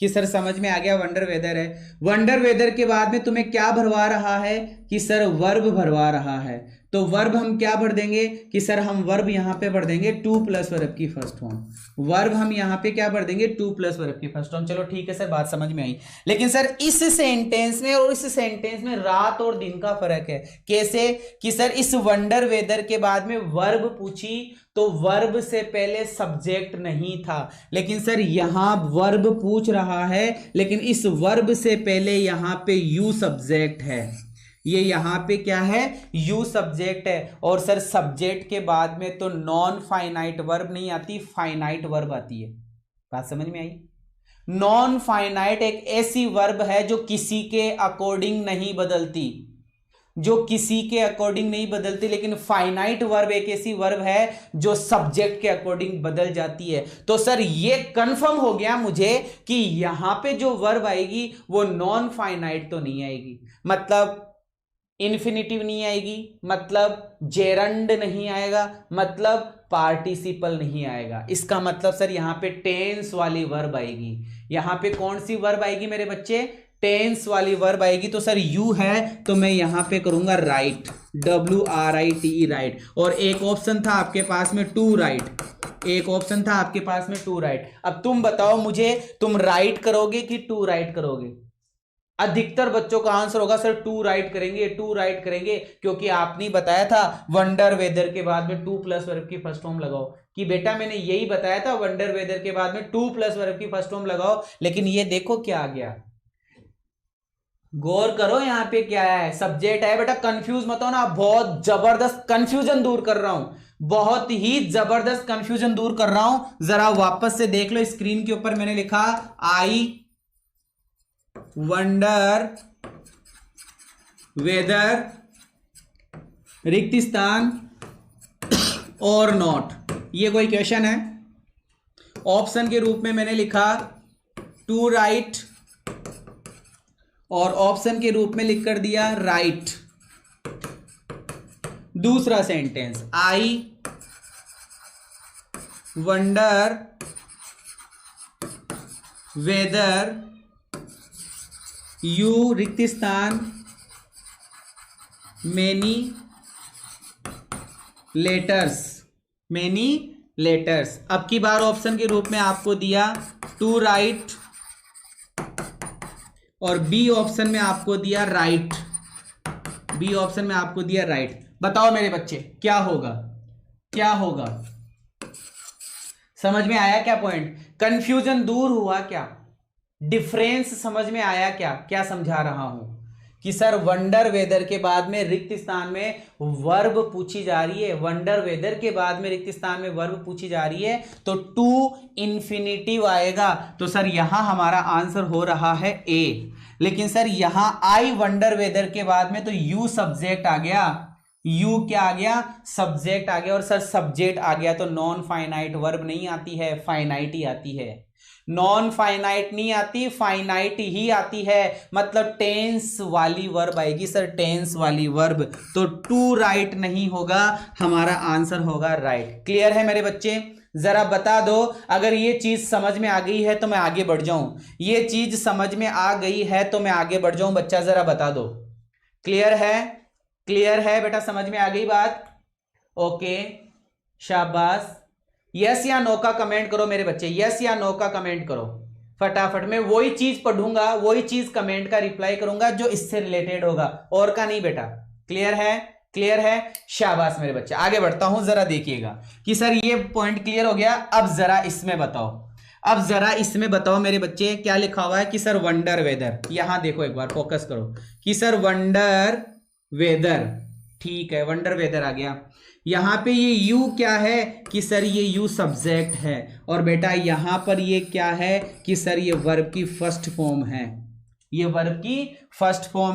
कि सर समझ में आ गया वंडर वेदर है। वंडर वेदर के बाद में तुम्हें क्या भरवा रहा है कि सर वर्ब भरवा रहा है। तो वर्ब हम क्या भर देंगे कि सर हम वर्ब यहां पे भर देंगे टू प्लस वर्ब की फर्स्ट फॉर्म। वर्ब हम यहां पे क्या भर देंगे, टू प्लस वर्ब की फर्स्ट फॉर्म। चलो ठीक है सर, बात समझ में आई। लेकिन सर इस सेंटेंस में और इस सेंटेंस में रात और दिन का फर्क है। कैसे कि सर इस वंडर वेदर के बाद में वर्ब पूछी तो वर्ब से पहले सब्जेक्ट नहीं था, लेकिन सर यहां वर्ब पूछ रहा है, लेकिन इस वर्ब से पहले यहां पे यू सब्जेक्ट है। ये यहां पे क्या है, यू सब्जेक्ट है। और सर सब्जेक्ट के बाद में तो नॉन फाइनाइट वर्ब नहीं आती, फाइनाइट वर्ब आती है। बात समझ में आई। नॉन फाइनाइट एक ऐसी वर्ब है जो किसी के अकॉर्डिंग नहीं बदलती, लेकिन फाइनाइट वर्ब एक ऐसी वर्ब है जो सब्जेक्ट के अकॉर्डिंग बदल जाती है। तो सर ये कंफर्म हो गया मुझे कि यहां पे जो वर्ब आएगी वो नॉन फाइनाइट तो नहीं आएगी, मतलब इन्फिनिटिव नहीं आएगी, मतलब जेरंड नहीं आएगा, मतलब पार्टिसिपल नहीं आएगा। इसका मतलब सर यहां पे टेंस वाली वर्ब आएगी। यहां पे कौन सी वर्ब आएगी मेरे बच्चे, टेंस वाली वर्ब आएगी। तो सर यू है तो मैं यहां पे करूंगा राइट, WRITE राइट। और एक ऑप्शन था आपके पास में टू राइट, अब तुम बताओ मुझे, तुम राइट करोगे कि टू राइट करोगे। अधिकतर बच्चों का आंसर होगा सर टू राइट करेंगे, क्योंकि आपने बताया था वंडर वेदर के बाद में टू प्लस वर्ब की फर्स्ट फॉर्म लगाओ। कि बेटा मैंने यही बताया था वंडर वेदर के बाद में टू प्लस वर्ब की फर्स्ट फॉर्म लगाओ, लेकिन ये देखो क्या आ गया। गौर करो यहां पे क्या है, सब्जेक्ट है बेटा। कंफ्यूज मत हो ना, बहुत जबरदस्त कंफ्यूजन दूर कर रहा हूं, बहुत ही जबरदस्त कंफ्यूजन दूर कर रहा हूं। जरा वापस से देख लो, स्क्रीन के ऊपर मैंने लिखा आई वंडर वेदर रिक्त स्थान और नॉट। ये कोई क्वेश्चन है। ऑप्शन के रूप में मैंने लिखा टू राइट और ऑप्शन के रूप में लिख कर दिया राइट। दूसरा sentence, I wonder whether you रिक्त स्थान मेनी लेटर्स। अब की बार ऑप्शन के रूप में आपको दिया टू राइट और बी ऑप्शन में आपको दिया राइट। बताओ मेरे बच्चे क्या होगा? समझ में आया क्या पॉइंट? कंफ्यूजन दूर हुआ क्या? डिफरेंस समझ में आया क्या समझा रहा हूं कि सर वंडर वेदर के बाद में रिक्त स्थान में वर्ब पूछी जा रही है, तो टू इन्फिनिटिव आएगा। तो सर यहां हमारा आंसर हो रहा है ए। लेकिन सर यहां आई वंडर वेदर के बाद में तो यू सब्जेक्ट आ गया, सब्जेक्ट आ गया। और सर सब्जेक्ट आ गया तो नॉन फाइनाइट वर्ब नहीं आती है, फाइनाइट ही आती है। नॉन फाइनाइट नहीं आती, फाइनाइट ही आती है। मतलब टेंस वाली वर्ब आएगी सर, टेंस वाली वर्ब। तो टू राइट नहीं होगा, हमारा आंसर होगा राइट। क्लियर है मेरे बच्चे? जरा बता दो, अगर ये चीज समझ में आ गई है तो मैं आगे बढ़ जाऊं। बच्चा जरा बता दो। क्लियर है बेटा? समझ में आ गई बात? ओके, शाबाश। यस या नो का कमेंट करो मेरे बच्चे, यस या नो का कमेंट करो फटाफट। मैं वही चीज पढ़ूंगा, वही चीज कमेंट का रिप्लाई करूंगा जो इससे रिलेटेड होगा, और का नहीं बेटा। क्लियर है? शाबाश मेरे बच्चे। आगे बढ़ता हूं, जरा देखिएगा कि सर ये पॉइंट क्लियर हो गया। अब जरा इसमें बताओ मेरे बच्चे, क्या लिखा हुआ है कि सर वंडर वेदर। यहां देखो, एक बार फोकस करो कि सर वंडर वेदर, ठीक है, वंडर वेदर आ गया। यहां पे ये यू क्या है कि सर ये यू सब्जेक्ट है। और बेटा यहां पर ये क्या है कि सर ये वर्ब की फर्स्ट फॉर्म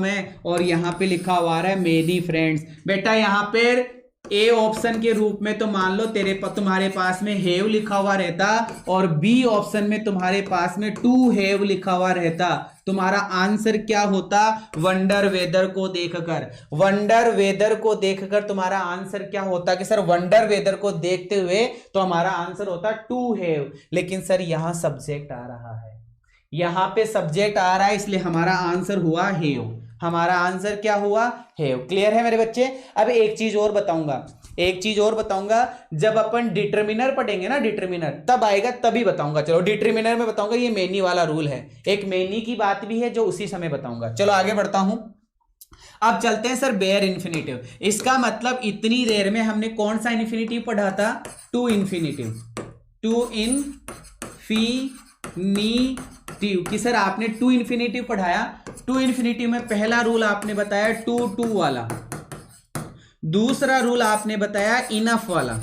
है। और यहां पे लिखा हुआ है मेनी फ्रेंड्स। बेटा यहां पर ए ऑप्शन के रूप में तो मान लो तुम्हारे पास में हैव लिखा हुआ रहता, और बी ऑप्शन में तुम्हारे पास में टू हैव लिखा हुआ रहता। तुम्हारा आंसर क्या होता? वंडर वेदर को देखकर तुम्हारा आंसर क्या होता कि सर वंडर वेदर को देखते हुए तो हमारा आंसर होता टू हैव। लेकिन सर यहां सब्जेक्ट आ रहा है, इसलिए हमारा आंसर हुआ हैव। हमारा आंसर क्या हुआ? हैव। क्लियर है मेरे बच्चे? अब एक चीज और बताऊंगा, जब अपन डिटर्मिनर पढ़ेंगे ना, तब आएगा, तभी बताऊंगा। चलो डिटर्मिनर में बताऊंगा, ये मेनी वाला रूल है, एक मेनी की बात भी है जो उसी समय बताऊंगा। चलो आगे बढ़ता हूं। अब चलते हैं सर बेयर इन्फिनिटिव। इसका मतलब इतनी देर में हमने कौन सा इन्फिनिटिव पढ़ा था? टू इन्फिनिटिव कि सर आपने टू इन्फिनिटिव पढ़ाया। टू इन्फिनिटिव में पहला रूल आपने बताया टू वाला, दूसरा रूल आपने बताया इनफ वाला।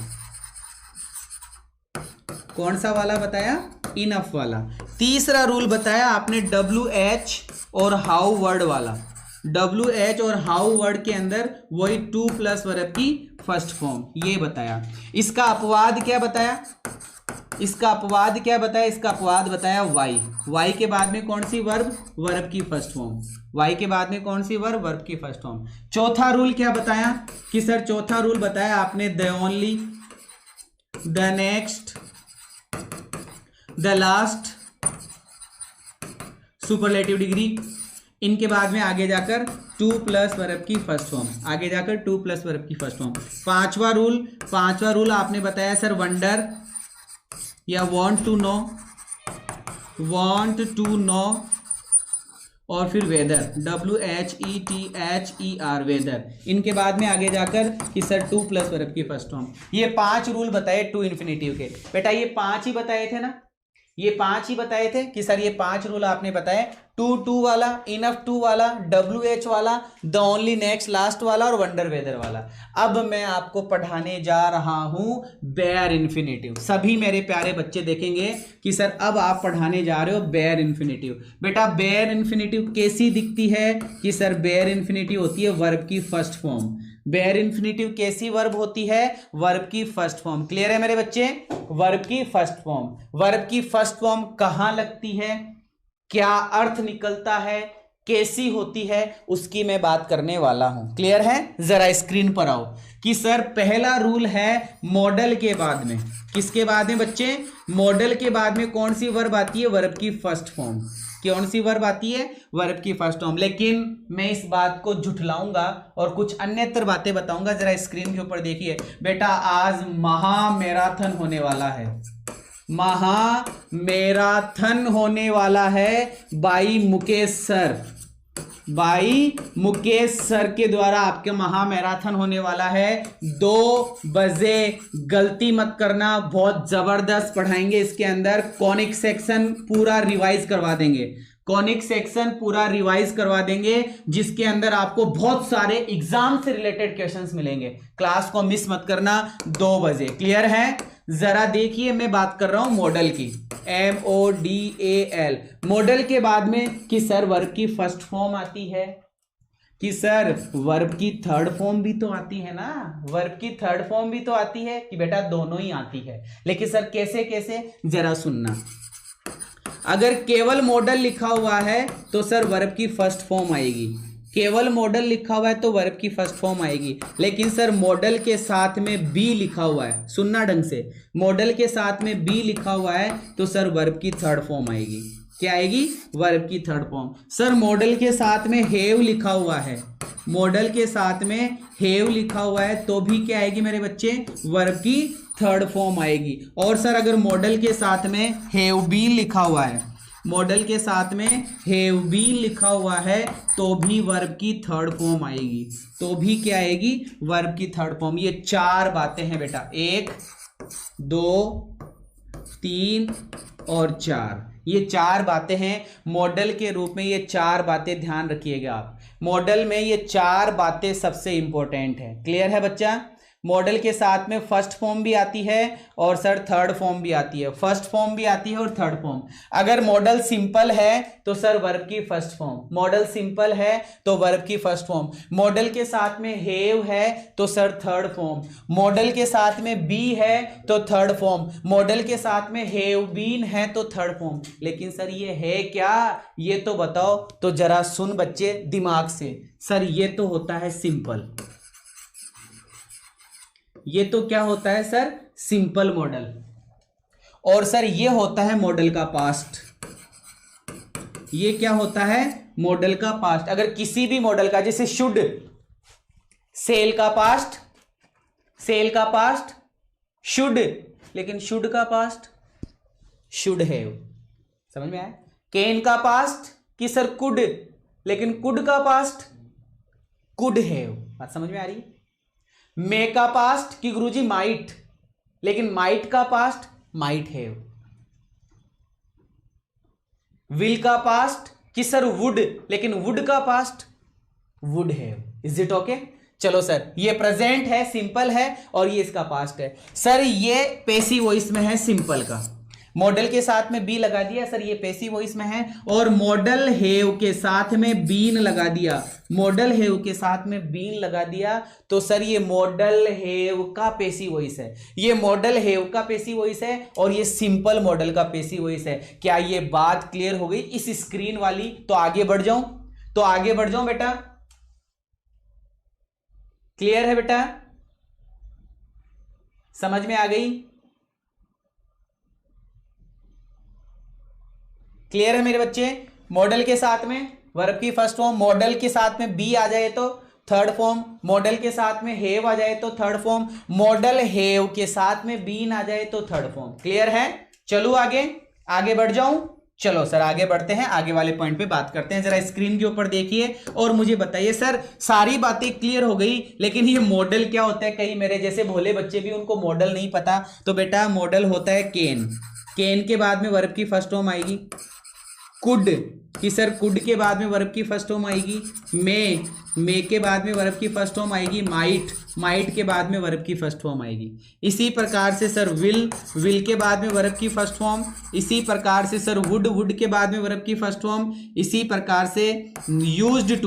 कौन सा वाला बताया? इनफ वाला। तीसरा रूल बताया आपने WH और हाउ वर्ड वाला। WH और हाउ वर्ड के अंदर वही टू प्लस वर्ब की फर्स्ट फॉर्म, ये बताया। इसका अपवाद क्या बताया? इसका अपवाद बताया वाई के बाद में कौन सी वर्ब? वर्ब की फर्स्ट फॉर्म। वर्ब की फर्स्ट फॉर्म। चौथा रूल क्या बताया कि सर चौथा रूल बताया आपने the only, the next, the last, superlative degree. इनके बाद में आगे जाकर टू प्लस वर्ब की फर्स्ट फॉर्म। पांचवा रूल आपने बताया सर वंडर या वांट टू नो, और फिर वेदर, WHETHER वेदर। इनके बाद में आगे जाकर कि सर टू प्लस वर्ब की फर्स्ट फॉर्म। ये 5 रूल बताए टू इन्फिनिटिव के। बेटा ये 5 ही बताए थे ना, कि सर ये 5 रूल आपने बताए, टू वाला, इनफ टू वाला, WH वाला, द ओनली, नेक्स्ट, लास्ट वाला और वंडर वेदर वाला। अब मैं आपको पढ़ाने जा रहा हूं बेयर इन्फिनिटिव। सभी मेरे प्यारे बच्चे देखेंगे कि सर अब आप पढ़ाने जा रहे हो बेयर इन्फिनिटिव। बेटा बेयर इन्फिनिटिव कैसी दिखती है कि सर बेयर इन्फिनिटिव होती है वर्ब की फर्स्ट फॉर्म। बेयर इन्फिनिटिव कैसी वर्ब होती है? वर्ब की फर्स्ट फॉर्म। क्लियर है मेरे बच्चे? वर्ब की फर्स्ट फॉर्म कहां लगती है, क्या अर्थ निकलता है, कैसी होती है उसकी मैं बात करने वाला हूं। क्लियर है? जरा स्क्रीन पर आओ कि सर पहला रूल है मॉडल के बाद में, किसके बाद में बच्चे? मॉडल के बाद में कौन सी वर्ब आती है? वर्ब की फर्स्ट फॉर्म। कौन सी वर्ब आती है? वर्ब की फर्स्ट फॉर्म। लेकिन मैं इस बात को झुठलाऊंगा और कुछ अन्यत्र बातें बताऊंगा। जरा स्क्रीन के ऊपर देखिए बेटा, आज महामैराथन होने वाला है, महामैराथन होने वाला है by Mukesh sir, by Mukesh sir के द्वारा आपके महामैराथन होने वाला है 2 बजे। गलती मत करना, बहुत जबरदस्त पढ़ाएंगे। इसके अंदर कॉनिक सेक्शन पूरा रिवाइज करवा देंगे, कॉनिक सेक्शन पूरा रिवाइज करवा देंगे, जिसके अंदर आपको बहुत सारे एग्जाम से रिलेटेड क्वेश्चंस मिलेंगे। क्लास को मिस मत करना, 2 बजे। क्लियर है? जरा देखिए, मैं बात कर रहा हूं मॉडल की, MODAL। मॉडल के बाद में कि सर वर्ब की फर्स्ट फॉर्म आती है, कि सर वर्ब की थर्ड फॉर्म भी तो आती है ना, वर्ब की थर्ड फॉर्म भी तो आती है, कि बेटा दोनों ही आती है। लेकिन सर कैसे कैसे, जरा सुनना। अगर केवल मॉडल लिखा हुआ है तो सर वर्ब की फर्स्ट फॉर्म आएगी, केवल मॉडल लिखा हुआ है तो वर्ब की फर्स्ट फॉर्म आएगी। लेकिन सर मॉडल के साथ में बी लिखा हुआ है, सुनना ढंग से, मॉडल के साथ में बी लिखा हुआ है तो सर वर्ब की थर्ड फॉर्म आएगी। क्या आएगी? वर्ब की थर्ड फॉर्म। सर मॉडल के साथ में हैव लिखा हुआ है, मॉडल के साथ में हैव लिखा हुआ है तो भी क्या आएगी मेरे बच्चे? वर्ब की थर्ड फॉर्म आएगी। और सर अगर मॉडल के साथ में हैव बीन लिखा हुआ है, मॉडल के साथ में हैव बीन लिखा हुआ है तो भी वर्ब की थर्ड फॉर्म आएगी, तो भी क्या आएगी? वर्ब की थर्ड फॉर्म। ये 4 बातें हैं बेटा, 1 2 3 और 4, ये 4 बातें हैं मॉडल के रूप में। ये 4 बातें ध्यान रखिएगा आप, मॉडल में ये 4 बातें सबसे इंपॉर्टेंट है। क्लियर है बच्चा? मॉडल के साथ में फर्स्ट फॉर्म भी आती है और सर थर्ड फॉर्म भी आती है, फर्स्ट फॉर्म भी आती है और थर्ड फॉर्म। अगर मॉडल सिंपल है तो सर वर्ब की फर्स्ट फॉर्म, मॉडल सिंपल है तो वर्ब की फर्स्ट फॉर्म। मॉडल के साथ में हैव है तो सर थर्ड फॉर्म, मॉडल के साथ में बी है तो थर्ड फॉर्म, मॉडल के साथ में हैव बीन है तो थर्ड फॉर्म। लेकिन सर ये है क्या, ये तो बताओ। तो जरा सुन बच्चे दिमाग से, सर ये तो होता है सिंपल, ये तो क्या होता है सर? Simple model. और सर ये होता है मॉडल का पास्ट, ये क्या होता है? मॉडल का पास्ट। अगर किसी भी मॉडल का, जैसे शुड, सेल का पास्ट, सेल का पास्ट शुड, लेकिन शुड का पास्ट शुड हैव। समझ में आया? कैन का पास्ट कि सर कुड, लेकिन कुड का पास्ट कुड हैव। बात समझ में आ रही है? मे का पास्ट कि गुरुजी माइट, लेकिन माइट का पास्ट माइट हैव। विल का पास्ट कि सर वुड, लेकिन वुड का past would have. Is it okay? चलो सर, ये प्रेजेंट है, सिंपल है, और ये इसका पास्ट है। सर ये पैसिव वॉइस में है सिंपल का, मॉडल के साथ में बी लगा दिया, सर ये पैसिव वॉइस में है। और मॉडल हैव के साथ में बीन लगा दिया, मॉडल हैव के साथ में बीन लगा दिया तो सर ये मॉडल हैव का पैसिव वॉइस है, ये मॉडल हैव का पैसिव वॉइस है और ये सिंपल मॉडल का पैसिव वॉइस है। क्या ये बात क्लियर हो गई इस स्क्रीन वाली? तो आगे बढ़ जाऊं, तो आगे बढ़ जाऊं बेटा? क्लियर है बेटा? समझ में आ गई? क्लियर है मेरे बच्चे? मॉडल के साथ में वर्ब की फर्स्ट फॉर्म, मॉडल के साथ में बी आ जाए तो थर्ड फॉर्म, मॉडल के साथ में हैव आ जाए तो थर्ड फॉर्म, मॉडल हैव के साथ में बीन आ जाए तो थर्ड फॉर्म। क्लियर है? चलो आगे, आगे बढ़ जाऊं? चलो सर आगे बढ़ते हैं, आगे वाले पॉइंट पे बात करते हैं। जरा स्क्रीन के ऊपर देखिए और मुझे बताइए। सर सारी बातें क्लियर हो गई, लेकिन ये मॉडल क्या होता है? कई मेरे जैसे भोले बच्चे भी, उनको मॉडल नहीं पता। तो बेटा मॉडल होता है कैन, कैन के बाद में वर्ब की फर्स्ट फॉर्म आएगी। कुड कि सर कुड के बाद में वर्ब की फर्स्ट फॉर्म आएगी। मे के बाद में वर्ब की फर्स्ट फॉर्म आएगी। माइट के बाद में वर्ब की फर्स्ट फॉर्म आएगी। इसी प्रकार से सर विल के बाद में वर्ब की फर्स्ट फॉर्म। इसी प्रकार से सर वुड के बाद में वर्ब की फर्स्ट फॉर्म। इसी प्रकार से यूज्ड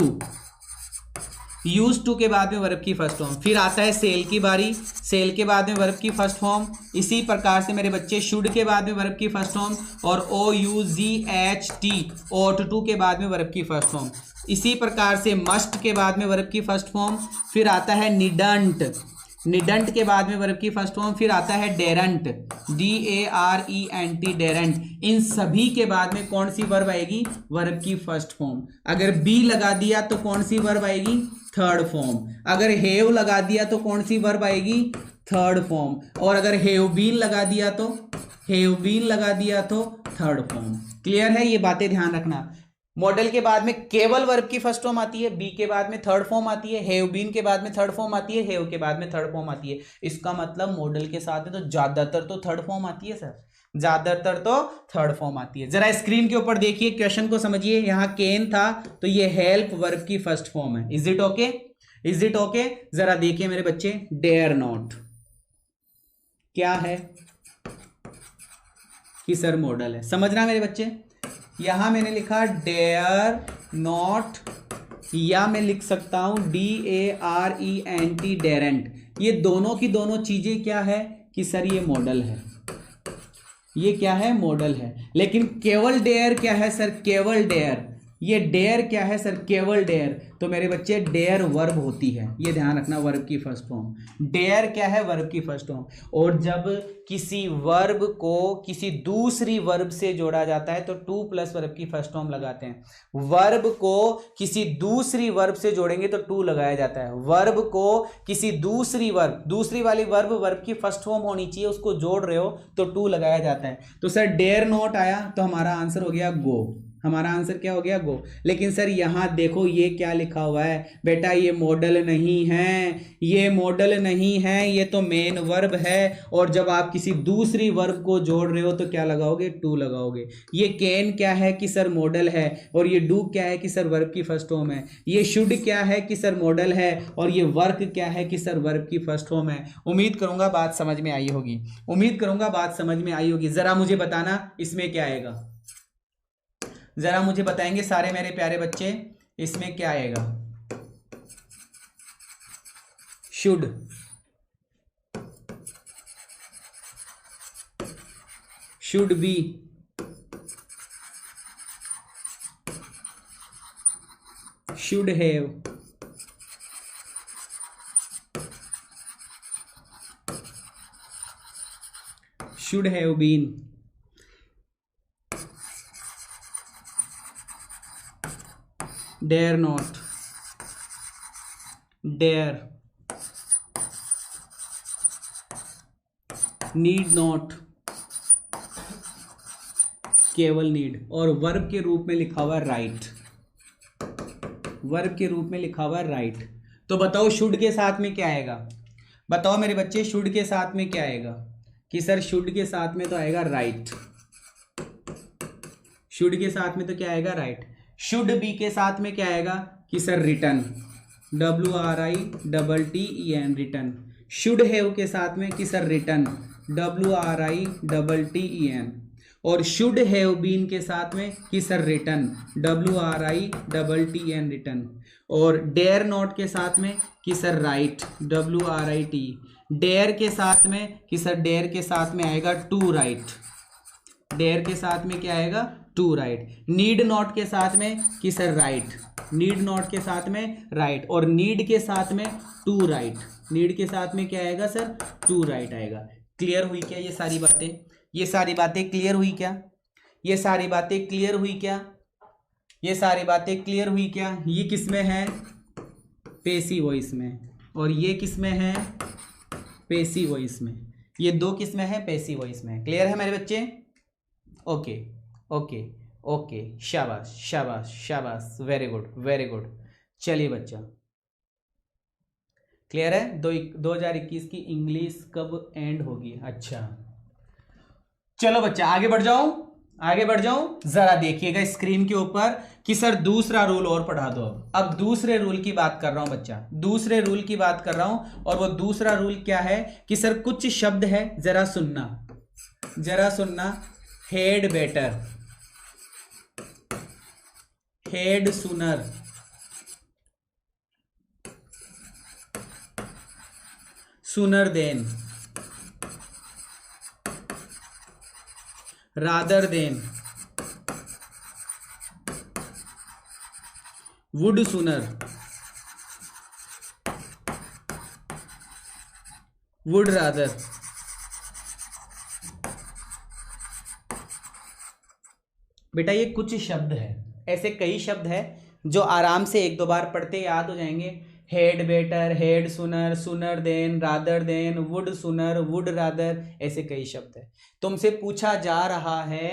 यूज टू के बाद में वर्ब की फर्स्ट फॉर्म, फिर आता है सेल की बारी, सेल के बाद में वर्ब की फर्स्ट फॉर्म, इसी प्रकार से मेरे बच्चे शुड के बाद में वर्ब की फर्स्ट फॉर्म, और OUGHT ought to के बाद में वर्ब की फर्स्ट फॉर्म, इसी प्रकार से मस्ट के बाद में वर्ब की फर्स्ट फॉर्म, फिर आता है निडंट, निडंट के बाद में वर्ब की फर्स्ट फॉर्म, फिर आता है डेरंट, DARENT डेरंट। इन सभी के बाद में कौन सी वर्ब आएगी? वर्ब की फर्स्ट फॉर्म। अगर बी लगा दिया तो कौन सी वर्ब आएगी? Third form. अगर हैव लगा दिया तो कौन सी वर्ब आएगी? Third form. और अगर हैव बीन लगा दिया तो, हैव बीन लगा दिया तो थर्ड फॉर्म। क्लियर है? ये बातें ध्यान रखना। मॉडल के बाद में केवल वर्ब की फर्स्ट फॉर्म आती है, बी के बाद में थर्ड फॉर्म आती है, हैव बीन के बाद में थर्ड फॉर्म आती है, हैव के बाद में थर्ड फॉर्म आती है। इसका मतलब मॉडल के साथ में तो ज्यादातर तो थर्ड फॉर्म आती है सर, ज्यादातर तो थर्ड फॉर्म आती है। जरा स्क्रीन के ऊपर देखिए, क्वेश्चन को समझिए। यहाँ कैन था तो ये हेल्प वर्ब की फर्स्ट फॉर्म है। Is it okay? Is it okay? जरा देखिए मेरे बच्चे, डेयर नॉट क्या है कि सर मॉडल है। समझना मेरे बच्चे, यहां मैंने लिखा डेयर नॉट, या मैं लिख सकता हूं DARENT डेरेंट। ये दोनों की दोनों चीजें क्या है कि सर ये मॉडल है। ये क्या है? मॉडल है। लेकिन केवल डेयर क्या है सर? केवल डेयर। ये डेयर क्या है सर? केवल डेयर। तो मेरे बच्चे डेयर वर्ब होती है, ये ध्यान रखना, वर्ब की फर्स्ट फॉर्म। डेयर क्या है? वर्ब की फर्स्ट फॉर्म। और जब किसी वर्ब को किसी दूसरी वर्ब से जोड़ा जाता है तो टू प्लस वर्ब की फर्स्ट फॉर्म लगाते हैं। वर्ब को किसी दूसरी वर्ब से जोड़ेंगे तो टू लगाया जाता है। वर्ब को किसी दूसरी वर्ब, दूसरी वाली वर्ब की फर्स्ट फॉर्म होनी चाहिए, उसको जोड़ रहे हो तो टू लगाया जाता है। तो सर डेयर नॉट आया तो हमारा आंसर हो गया गो। हमारा आंसर क्या हो गया? गो। लेकिन सर यहां देखो ये क्या लिखा हुआ है बेटा, ये मॉडल नहीं है, ये मॉडल नहीं है, ये तो मेन वर्ब है। और जब आप किसी दूसरी वर्ब को जोड़ रहे हो तो क्या लगाओगे? टू लगाओगे। ये कैन क्या है कि सर मॉडल है, और ये डू क्या है कि सर वर्ब की फर्स्ट फॉर्म है। ये शुड क्या है कि सर मॉडल है, और ये वर्क क्या है कि सर वर्ब की फर्स्ट फॉर्म है। उम्मीद करूंगा बात समझ में आई होगी, उम्मीद करूंगा बात समझ में आई होगी। जरा मुझे बताना इसमें क्या आएगा, जरा मुझे बताएंगे सारे मेरे प्यारे बच्चे, इसमें क्या आएगा? Should, should be, should have, should have been, dare not, dare, need not, केवल नीड, और वर्ब के रूप में लिखा हुआ राइट। वर्ब के रूप में लिखा हुआ राइट। तो बताओ शुड के साथ में क्या आएगा? बताओ मेरे बच्चे, शुड के साथ में क्या आएगा? कि सर शुड के साथ में तो आएगा राइट। शुड के साथ में तो क्या आएगा? राइट। शुड बी के साथ में क्या आएगा? कि sir return, WRITTEN return. Should have के साथ में कि सर रिटर्न, WRITTEN। और शुड हैव बीन के साथ में कि सर रिटर्न, WRITTEN रिटर्न। और डेयर नॉट के साथ में कि सर राइट, WRIT। डेयर के साथ में कि सर डेयर के साथ में आएगा टू राइट। डेयर के साथ में क्या आएगा? To right. नीड नॉट के साथ में कि सर राइट, नीड नॉट के साथ में राइट। और नीड के साथ में टू राइट, नीड के साथ में क्या आएगा सर? टू राइट आएगा। क्लियर हुई क्या ये सारी बातें? ये सारी बातें क्लियर हुई क्या? ये सारी बातें क्लियर हुई क्या? ये सारी बातें क्लियर हुई क्या? ये किस में है? पेसिव वॉइस में। और ये किस में है? पेसिव वॉइस में। ये दो किस में है? पेसिव वॉइस में। क्लियर है मेरे बच्चे? ओके ओके ओके, शाबाश शाबाश शाबाश, वेरी गुड वेरी गुड। चलिए बच्चा, क्लियर है? 2021 की इंग्लिश कब एंड होगी? अच्छा चलो बच्चा आगे बढ़ जाऊं, आगे बढ़ जाऊं। जरा देखिएगा स्क्रीन के ऊपर कि सर दूसरा रूल और पढ़ा दो। अब दूसरे रूल की बात कर रहा हूं बच्चा, दूसरे रूल की बात कर रहा हूं। और वो दूसरा रूल क्या है कि सर कुछ शब्द है, जरा सुनना, जरा सुनना। हेड बेटर, हेड सुनर, sooner than, rather than, would sooner, would rather। बेटा ये कुछ शब्द है, ऐसे कई शब्द है जो आराम से एक दो बार पढ़ते याद हो जाएंगे। हेड बेटर, हेड सुनर, सुनर देन, रादर देन, वुड सुनर, वुड रादर, ऐसे कई शब्द है। तुमसे पूछा जा रहा है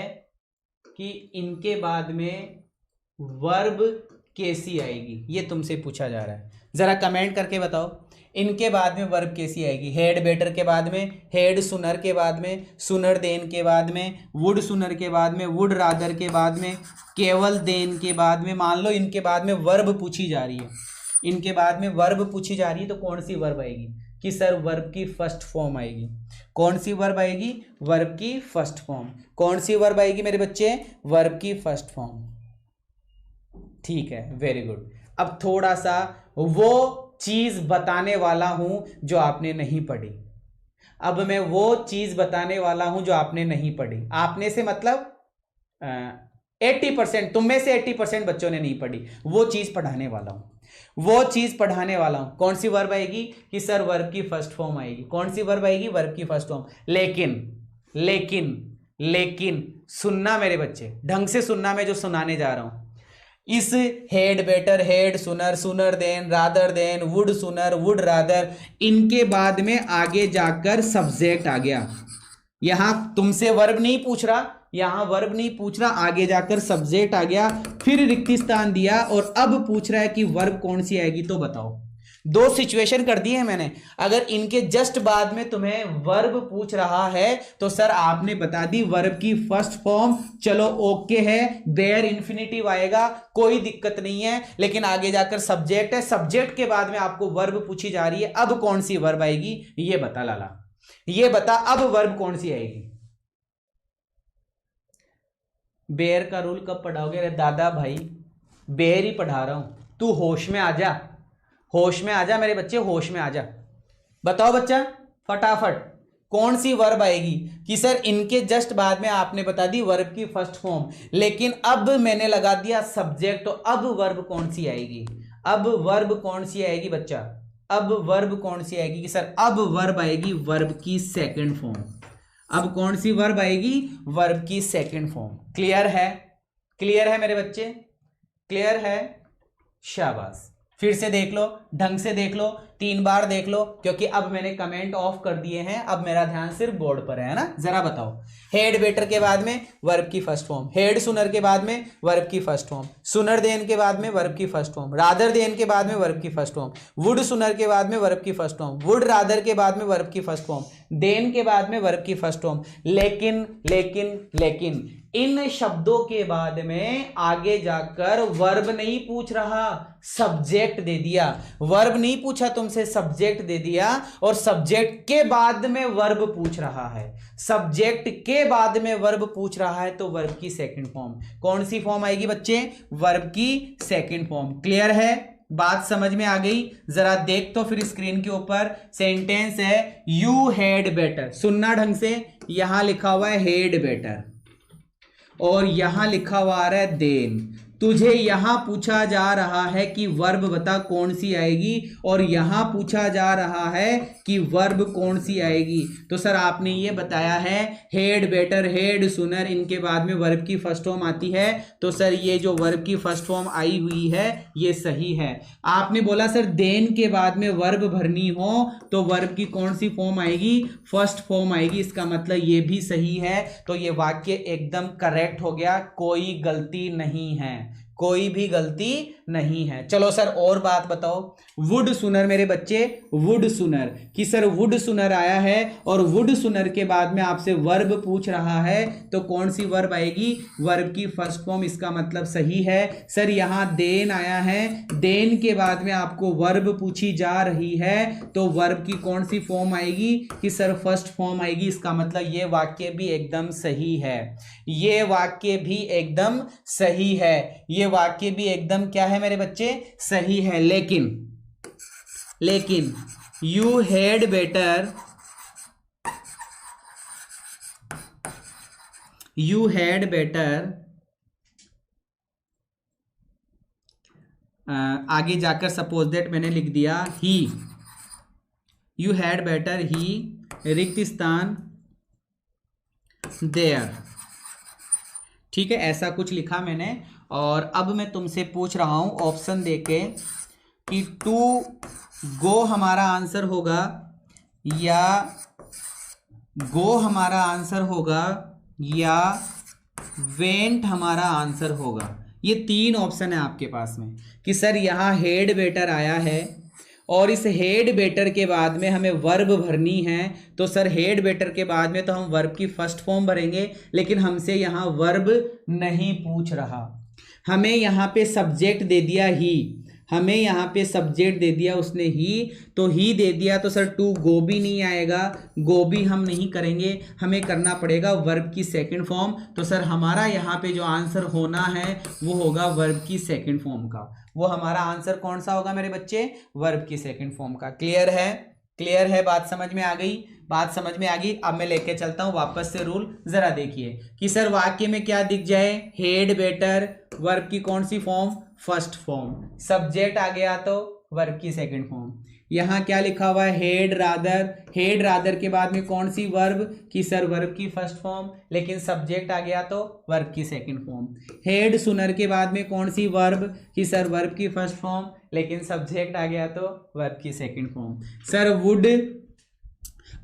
कि इनके बाद में वर्ब कैसी आएगी, ये तुमसे पूछा जा रहा है। जरा कमेंट करके बताओ, इनके बाद में वर्ब कैसी आएगी। हेड बेटर के बाद में, हेड सुनर के बाद में, सुनर देन के बाद में, वुड सुनर के बाद में, वुड रादर के बाद में, केवल देन के बाद में। मान लो इनके बाद में वर्ब पूछी जा रही है, इनके बाद में वर्ब पूछी जा रही है, तो कौन सी वर्ब आएगी? कि सर वर्ब की फर्स्ट फॉर्म आएगी। कौन सी वर्ब आएगी? वर्ब की फर्स्ट फॉर्म। कौन सी वर्ब आएगी मेरे बच्चे? वर्ब की फर्स्ट फॉर्म। ठीक है, वेरी गुड। अब थोड़ा सा वो चीज बताने वाला हूं जो आपने नहीं पढ़ी। अब मैं वो चीज बताने वाला हूं जो आपने नहीं पढ़ी। आपने से मतलब 80%, तुम में से 80% बच्चों ने नहीं पढ़ी। वो चीज पढ़ाने वाला हूं, वो चीज पढ़ाने वाला हूं। कौन सी वर्ब आएगी? कि सर वर्ब की फर्स्ट फॉर्म आएगी। कौन सी वर्ब आएगी? वर्ब की फर्स्ट फॉर्म। लेकिन लेकिन लेकिन सुनना मेरे बच्चे, ढंग से सुनना मैं जो सुनाने जा रहा हूं। इस हेड बेटर, हेड सुनर, सुनर देन, रादर देन, वुड सुनर, वुड रादर, इनके बाद में आगे जाकर सब्जेक्ट आ गया। यहां तुमसे वर्ब नहीं पूछ रहा, यहां वर्ब नहीं पूछ रहा, आगे जाकर सब्जेक्ट आ गया, फिर रिक्त स्थान दिया और अब पूछ रहा है कि वर्ब कौन सी आएगी। तो बताओ, दो सिचुएशन कर दी है मैंने। अगर इनके जस्ट बाद में तुम्हें वर्ब पूछ रहा है तो सर आपने बता दी वर्ब की फर्स्ट फॉर्म। चलो ओके है, देयर इंफिनिटिव आएगा, कोई दिक्कत नहीं है। लेकिन आगे जाकर सब्जेक्ट है, सब्जेक्ट के बाद में आपको वर्ब पूछी जा रही है। अब कौन सी वर्ब आएगी ये बता लाला, ये बता अब वर्ब कौन सी आएगी। बेयर का रूल कब पढ़ाओगे? अरे दादा भाई बेयर ही पढ़ा रहा हूं, तू होश में आ जा, होश में आ जा मेरे बच्चे, होश में आ जा। बताओ बच्चा फटाफट कौन सी वर्ब आएगी। कि सर इनके जस्ट बाद में आपने बता दी वर्ब की फर्स्ट फॉर्म, लेकिन अब मैंने लगा दिया सब्जेक्ट, तो अब वर्ब कौन सी आएगी? अब वर्ब कौन सी आएगी बच्चा? अब वर्ब कौन सी आएगी? कि सर अब वर्ब आएगी वर्ब की सेकंड फॉर्म। अब कौन सी वर्ब आएगी? वर्ब की सेकंड फॉर्म। क्लियर है? क्लियर है मेरे बच्चे? क्लियर है? शाबाश। फिर से देख लो, ढंग से देख लो, 3 बार देख लो, क्योंकि अब मैंने कमेंट ऑफ कर दिए हैं। अब मेरा ध्यान सिर्फ बोर्ड पर है ना। जरा बताओ, हेड बेटर के बाद में वर्ब की फर्स्ट फॉर्म, हेड सुनर के बाद में वर्ब की फर्स्ट फॉर्म, सुनर देन के बाद में वर्ब की फर्स्ट फॉर्म, रादर देन के बाद में वर्ब की फर्स्ट फॉर्म, वुड सुनर के बाद में वर्ब की फर्स्ट फॉर्म, वुड रादर के बाद में वर्ब की फर्स्ट फॉर्म, देन के बाद में वर्ब की फर्स्ट फॉर्म। लेकिन लेकिन लेकिन इन शब्दों के बाद में आगे जाकर वर्ब नहीं पूछ रहा, सब्जेक्ट दे दिया। वर्ब नहीं पूछा तुमसे, सब्जेक्ट दे दिया, और सब्जेक्ट के बाद में वर्ब पूछ रहा है। सब्जेक्ट के बाद में वर्ब पूछ रहा है तो वर्ब की सेकंड फॉर्म। कौन सी फॉर्म आएगी बच्चे? वर्ब की सेकंड फॉर्म। क्लियर है? बात समझ में आ गई? जरा देख तो फिर स्क्रीन के ऊपर सेंटेंस है यू हैड बेटर। सुनना ढंग से, यहां लिखा हुआ है हेड बेटर और यहां लिखा हुआ आ रहा है देन। तुझे यहां पूछा जा रहा है कि वर्ब बता कौन सी आएगी, और यहां पूछा जा रहा है कि वर्ब कौन सी आएगी। तो सर आपने ये बताया है हेड बेटर, हेड सुनर, इनके बाद में वर्ब की फर्स्ट फॉर्म आती है। तो सर ये जो वर्ब की फर्स्ट फॉर्म आई हुई है ये सही है। आपने बोला सर देन के बाद में वर्ब भरनी हो तो वर्ब की कौन सी फॉर्म आएगी? फर्स्ट फॉर्म आएगी। इसका मतलब ये भी सही है। तो ये वाक्य एकदम करेक्ट हो गया, कोई गलती नहीं है, कोई भी गलती नहीं है। चलो सर और बात बताओ। वुड सुनर मेरे बच्चे, वुड सुनर, कि सर वुड सुनर आया है और वुड सुनर के बाद में आपसे वर्ब पूछ रहा है तो कौन सी वर्ब आएगी? वर्ब की फर्स्ट फॉर्म। इसका मतलब सही है। सर यहां देन आया है, देन के बाद में आपको वर्ब पूछी जा रही है तो वर्ब की कौन सी फॉर्म आएगी? कि सर फर्स्ट फॉर्म आएगी। इसका मतलब ये वाक्य भी एकदम सही है, ये वाक्य भी एकदम सही है, ये वाक्य भी एकदम क्या है मेरे बच्चे? सही है। लेकिन लेकिन you had better, you had better, आगे जाकर सपोज दैट मैंने लिख दिया ही, यू हैड बेटर ही, रिक्त स्थान देयर, ठीक है, ऐसा कुछ लिखा मैंने। और अब मैं तुमसे पूछ रहा हूं ऑप्शन देके कि टू गो हमारा आंसर होगा या गो हमारा आंसर होगा या वेंट हमारा आंसर होगा। ये तीन ऑप्शन है आपके पास में कि सर यहाँ हेड बेटर आया है और इस हेड बेटर के बाद में हमें वर्ब भरनी है, तो सर हेड बेटर के बाद में तो हम वर्ब की फर्स्ट फॉर्म भरेंगे, लेकिन हमसे यहाँ वर्ब नहीं पूछ रहा, हमें यहाँ पे सब्जेक्ट दे दिया ही, हमें यहाँ पे सब्जेक्ट दे दिया उसने ही, तो ही दे दिया, तो सर टू गो भी नहीं आएगा, गो भी हम नहीं करेंगे, हमें करना पड़ेगा वर्ब की सेकंड फॉर्म। तो सर हमारा यहाँ पे जो आंसर होना है वो होगा वर्ब की सेकंड फॉर्म का। वो हमारा आंसर कौन सा होगा मेरे बच्चे? वर्ब की सेकंड फॉर्म का। क्लियर है? क्लियर है? बात समझ में आ गई? बात समझ में आ गई। अब मैं लेके चलता हूं वापस से रूल, जरा देखिए कि सर वाक्य में क्या दिख जाए, हेड बेटर, वर्ब की कौन सी फॉर्म? First form. सब्जेक्ट आ गया तो वर्ब की सेकंड फॉर्म। यहां क्या लिखा हुआ है? हेड रादर, हेड रादर के बाद में कौन सी वर्ब? कि सर वर्ब की फर्स्ट फॉर्म, लेकिन सब्जेक्ट आ गया तो वर्ब की सेकंड फॉर्म। हेड सुनर के बाद में कौन सी वर्ब? कि सर वर्ब की फर्स्ट फॉर्म, लेकिन सब्जेक्ट आ गया तो वर्ब की second form. Sir would,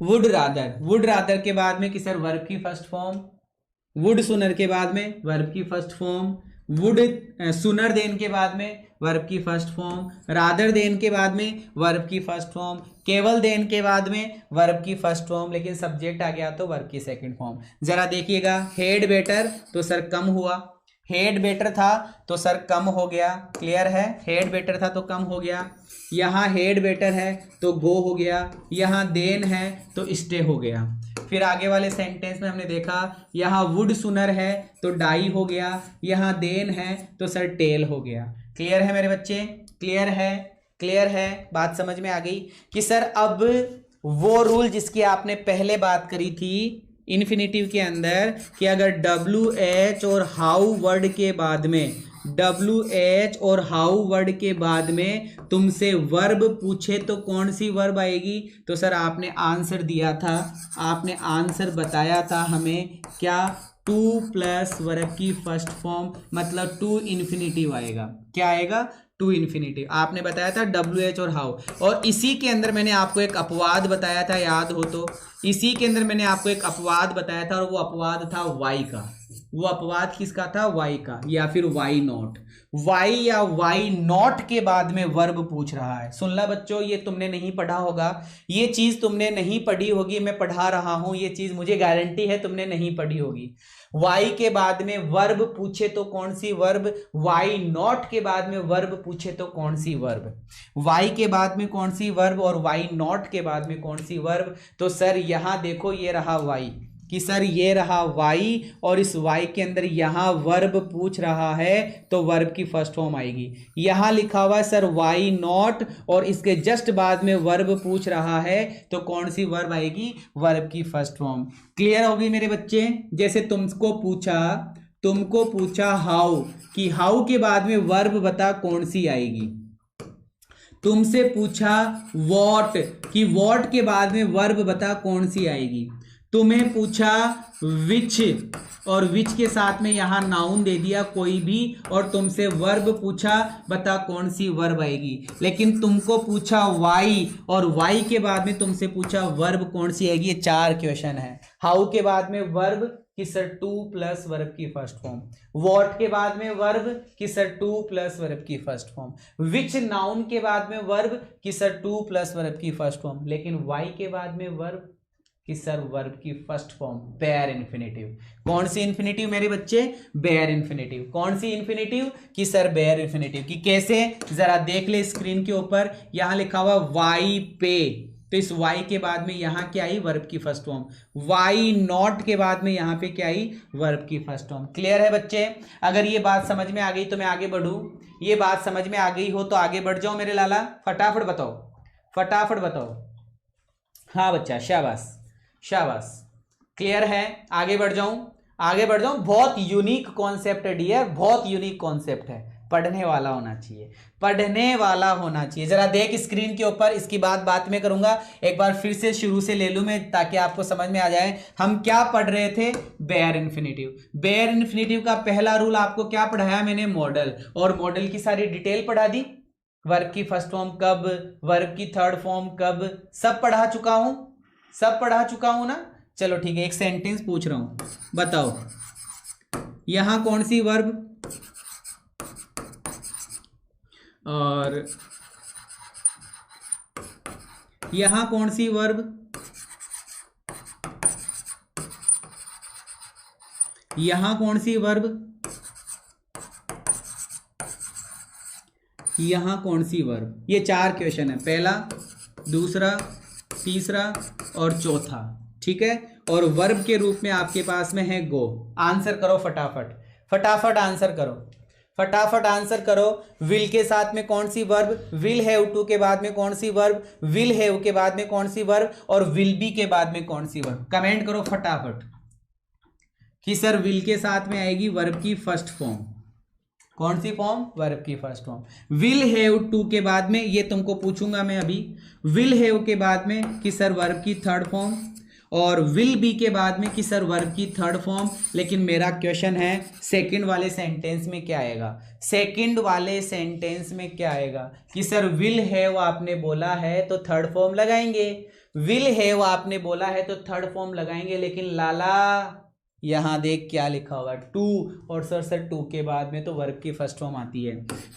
would rather, would rather के बाद में कि सर वर्ब की फर्स्ट फॉर्म। वुड सुनर के बाद में वर्ब की फर्स्ट फॉर्म। वुड सुनर देन के बाद में वर्ब की फर्स्ट फॉर्म। रादर देन के बाद में वर्ब की फर्स्ट फॉर्म। केवल देन के बाद में वर्ब की फर्स्ट फॉर्म, लेकिन सब्जेक्ट आ गया तो वर्ब की सेकंड फॉर्म। जरा देखिएगा, हेड बेटर तो सर कम हुआ, हेड बेटर था तो सर कम हो गया। क्लियर है? हेड बेटर था तो कम हो गया। यहाँ हेड बेटर है तो गो हो गया, यहाँ देन है तो स्टे हो गया। फिर आगे वाले सेंटेंस में हमने देखा, यहाँ वुड सुनर है तो डाई हो गया, यहाँ देन है तो सर टेल हो गया। क्लियर है मेरे बच्चे? क्लियर है? क्लियर है? बात समझ में आ गई कि सर अब वो रूल जिसकी आपने पहले बात करी थी इन्फिनेटिव के अंदर कि अगर WH और हाउ वर्ड के बाद में, WH और हाउ वर्ड के बाद में तुमसे वर्ब पूछे तो कौन सी वर्ब आएगी? तो सर आपने आंसर दिया था, आपने आंसर बताया था हमें क्या? टू प्लस वर्ब की फर्स्ट फॉर्म, मतलब टू इन्फिनेटिव आएगा। क्या आएगा? To infinitive. आपने बताया था WH और हाउ, और इसी के अंदर मैंने आपको एक अपवाद बताया था, याद हो तो। इसी के अंदर मैंने आपको एक अपवाद बताया था और वो अपवाद था वाई का। वो अपवाद किसका था? वाई का, या फिर वाई नॉट। वाई या वाई नॉट के बाद में वर्ब पूछ रहा है। सुन ला बच्चों, ये तुमने नहीं पढ़ा होगा, ये चीज तुमने नहीं पढ़ी होगी, मैं पढ़ा रहा हूं, ये चीज मुझे गारंटी है तुमने नहीं पढ़ी होगी। वाई के बाद में वर्ब पूछे तो कौन सी वर्ब? वाई नॉट के बाद में वर्ब पूछे तो कौन सी वर्ब? वाई के बाद में कौन सी वर्ब और वाई नॉट के बाद में कौन सी वर्ब? तो सर यहां देखो, ये रहा वाई, कि सर ये रहा वाई, और इस वाई के अंदर यहां वर्ब पूछ रहा है तो वर्ब की फर्स्ट फॉर्म आएगी। यहां लिखा हुआ है सर वाई नॉट, और इसके जस्ट बाद में वर्ब पूछ रहा है तो कौन सी वर्ब आएगी? वर्ब की फर्स्ट फॉर्म। क्लियर होगी मेरे बच्चे? जैसे तुमको पूछा हाउ, कि हाउ के बाद में वर्ब बता कौन सी आएगी। तुमसे पूछा वॉट, कि वॉट के बाद में वर्ब बता कौन सी आएगी। तुम्हें पूछा विच, और विच के साथ में यहां नाउन दे दिया कोई भी, और तुमसे वर्ब पूछा, बता कौन सी वर्ब आएगी। लेकिन तुमको पूछा वाई, और वाई के बाद में तुमसे पूछा वर्ब कौन सी आएगी। ये चार क्वेश्चन है। हाउ के बाद में वर्ब कि सर टू प्लस वर्ब की फर्स्ट फॉर्म। वॉट के बाद में वर्ब कि सर टू प्लस वर्ब की फर्स्ट फॉर्म। विच नाउन के बाद में वर्ब कि सर टू प्लस वर्ब की फर्स्ट फॉर्म। लेकिन वाई के बाद में वर्ब कि सर वर्ब की फर्स्ट फॉर्म बेयर इन्फिनेटिव। कौन सी इन्फिनेटिव मेरे बच्चे? Bare infinitive. कौन सी इन्फिनेटिव? कि सर बेयर इन्फिनेटिव। कि कैसे? जरा देख ले स्क्रीन के ऊपर, यहां लिखा हुआ वाई पे, तो इस वाई के बाद में यहां क्या आई? वर्ब की फर्स्ट फॉर्म। वाई नॉट के बाद में यहां पे क्या आई? वर्ब की फर्स्ट फॉर्म। क्लियर है बच्चे? अगर ये बात समझ में आ गई तो मैं आगे बढ़ूं, ये बात समझ में आ गई हो तो आगे बढ़ जाओ मेरे लाला, फटाफट बताओ, फटाफट बताओ। हाँ बच्चा, शाबाश शाबाश, क्लियर है। आगे बढ़ जाऊं, आगे बढ़ जाऊं। बहुत यूनिक कॉन्सेप्ट है डियर, बहुत यूनिक कॉन्सेप्ट है, पढ़ने वाला होना चाहिए, पढ़ने वाला होना चाहिए। जरा देख स्क्रीन के ऊपर, इसकी बात में करूंगा। एक बार फिर से शुरू से ले लूं मैं, ताकि आपको समझ में आ जाए हम क्या पढ़ रहे थे। बेयर इन्फिनेटिव, बेयर इन्फिनेटिव का पहला रूल आपको क्या पढ़ाया मैंने, मॉडल, और मॉडल की सारी डिटेल पढ़ा दी। वर्ब की फर्स्ट फॉर्म कब, वर्ब की थर्ड फॉर्म कब, सब पढ़ा चुका हूं, सब पढ़ा चुका हूं ना। चलो ठीक है, एक सेंटेंस पूछ रहा हूं, बताओ यहां कौन सी वर्ब और यहां कौन सी वर्ब, यहां कौन सी वर्ब, यहां कौन सी वर्ब। ये 4 क्वेश्चन है, पहला, दूसरा, तीसरा और चौथा, ठीक है। और वर्ब के रूप में आपके पास में है गो। आंसर करो फटाफट, फटाफट आंसर करो, फटाफट आंसर करो। विल के साथ में कौन सी वर्ब, विल हैव टू के बाद में कौन सी वर्ब, विल हैव के बाद में कौन सी वर्ब, और विल बी के बाद में कौन सी वर्ब। कमेंट करो फटाफट कि सर विल के साथ में आएगी वर्ब की फर्स्ट फॉर्म। कौन सी फॉर्म, वर्ब की first form. Will have to के बाद में, ये तुमको पूछूंगा मैं अभी, विल हैव के बाद में कि सर वर्ब की थर्ड फॉर्म, और विल बी के बाद में कि सर वर्ब की थर्ड फॉर्म। लेकिन मेरा क्वेश्चन है सेकंड वाले सेंटेंस में क्या आएगा, सेकंड वाले सेंटेंस में क्या आएगा कि सर विल हैव आपने बोला है तो थर्ड फॉर्म लगाएंगे, विल हैव आपने बोला है तो थर्ड फॉर्म लगाएंगे। लेकिन लाला यहां देख क्या लिखा होगा, टू, और सर टू के बाद में तो वर्ब की फर्स्ट फॉर्म आती है,